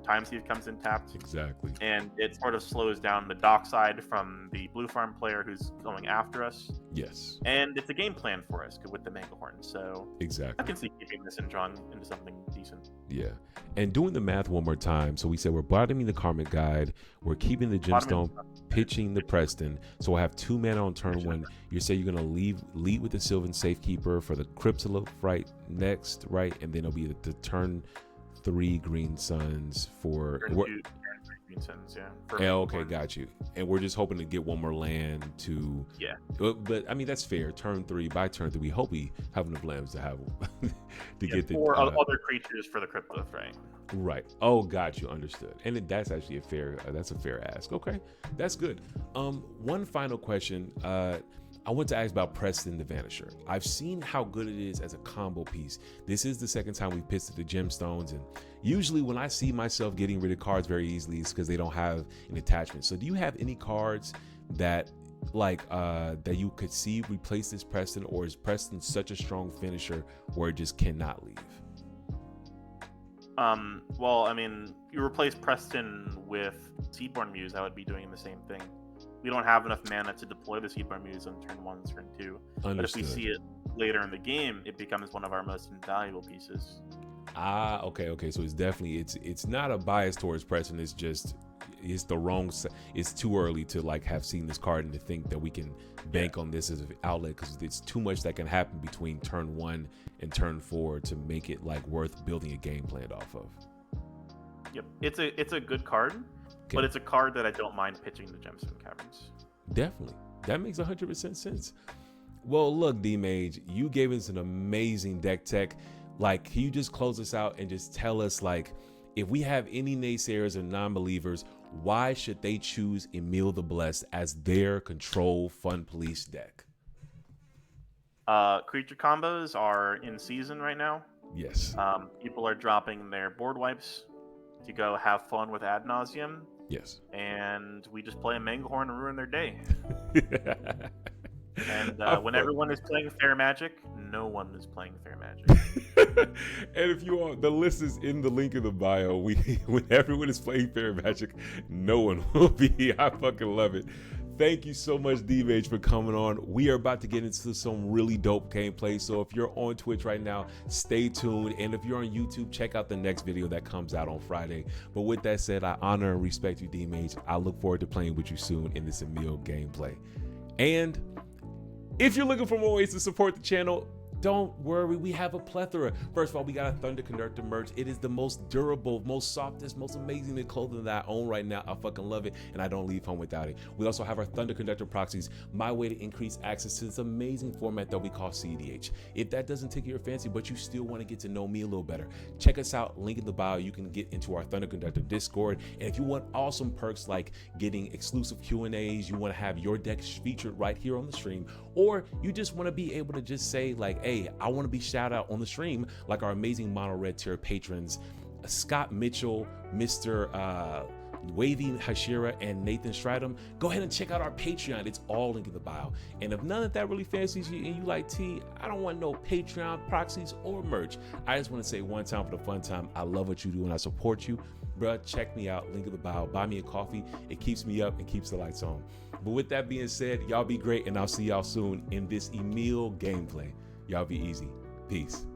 Time Sieve comes in tapped. Exactly. And it sort of slows down the dock side from the blue farm player who's going after us. Yes. And it's a game plan for us with the Manglehorn, so exactly. I can see keeping this and drawing into something decent. Yeah. And doing the math one more time. So we said we're bottoming the Karmic Guide, we're keeping the Gemstone, pitching the Preston. So I have 2 mana on turn 1. You say you're gonna lead with the Sylvan Safekeeper for the Cryptolith right next, right? And then it'll be the turn 3 Green Suns for turn 2 Green Suns, yeah. Okay, got you. And we're just hoping to get one more land to... Yeah. But, that's fair. Turn 3, by turn 3, we hope we have enough lands to have to get the... Or other creatures for the Cryptolith, right? Right. Oh, got you. Understood. And that's actually a fair ask. Okay, that's good. One final question. I want to ask about Preston the Vanisher. I've seen how good it is as a combo piece. This is the second time we've pitched the Gemstones, and usually when I see myself getting rid of cards very easily, it's because they don't have an attachment. So do you have any cards that that you could see replace this Preston, or is Preston such a strong finisher where it just cannot leave? Well, you replace Preston with Seedborn Muse, I would be doing the same thing. We don't have enough mana to deploy the Seedborn Muse on turn 1, turn 2. Understood. But if we see it later in the game, it becomes one of our most invaluable pieces. Okay. So it's definitely it's not a bias towards Preston. It's just it's the wrong. It's too early to have seen this card and to think that we can bank on this as an outlet, because it's too much that can happen between turn 1 and turn 4 to make it worth building a game plan off of. Yep, it's a good card. Okay. But it's a card that I don't mind pitching the Gemstone Caverns. Definitely. That makes 100% sense. Well, look, DMage, you gave us an amazing deck tech. Can you just close us out and just tell us, if we have any naysayers or non-believers, why should they choose Emiel the Blessed as their control fun police deck? Creature combos are in season right now. Yes. People are dropping their board wipes to go have fun with ad nauseum. Yes. And we just play a Manglehorn and ruin their day. And when everyone is playing Fair Magic, no one is playing Fair Magic. And if you are, the list is in the link in the bio. When everyone is playing Fair Magic, no one will be. I fucking love it. Thank you so much, DMage, for coming on. We are about to get into some really dope gameplay. So if you're on Twitch right now, stay tuned. And if you're on YouTube, check out the next video that comes out on Friday. But with that said, I honor and respect you, DMage. I look forward to playing with you soon in this Emiel gameplay. And if you're looking for more ways to support the channel, don't worry, we have a plethora. First of all, we got a ThunderConductor merch. It is the most durable, most softest, most amazing clothing that I own right now. I fucking love it, and I don't leave home without it. We also have our ThunderConductor proxies, my way to increase access to this amazing format that we call cEDH. If that doesn't tickle your fancy, but you still want to get to know me a little better, check us out, link in the bio. You can get into our ThunderConductor Discord, and if you want awesome perks like getting exclusive Q&As, you want to have your deck featured right here on the stream, or you just want to be able to just say like, hey, I want to be shout out on the stream like our amazing mono red tier patrons, Scott Mitchell, Mr. Wavy Hashira, and Nathan Stridham. Go ahead and check out our Patreon. It's all linked in the bio. And if none of that really fancies you and you like T, I don't want no Patreon proxies or merch. I just want to say one time for the fun time, I love what you do and I support you. Bruh, check me out, link in the bio, buy me a coffee. It keeps me up and keeps the lights on. But with that being said, y'all be great, and I'll see y'all soon in this Emiel gameplay. Y'all be easy. Peace.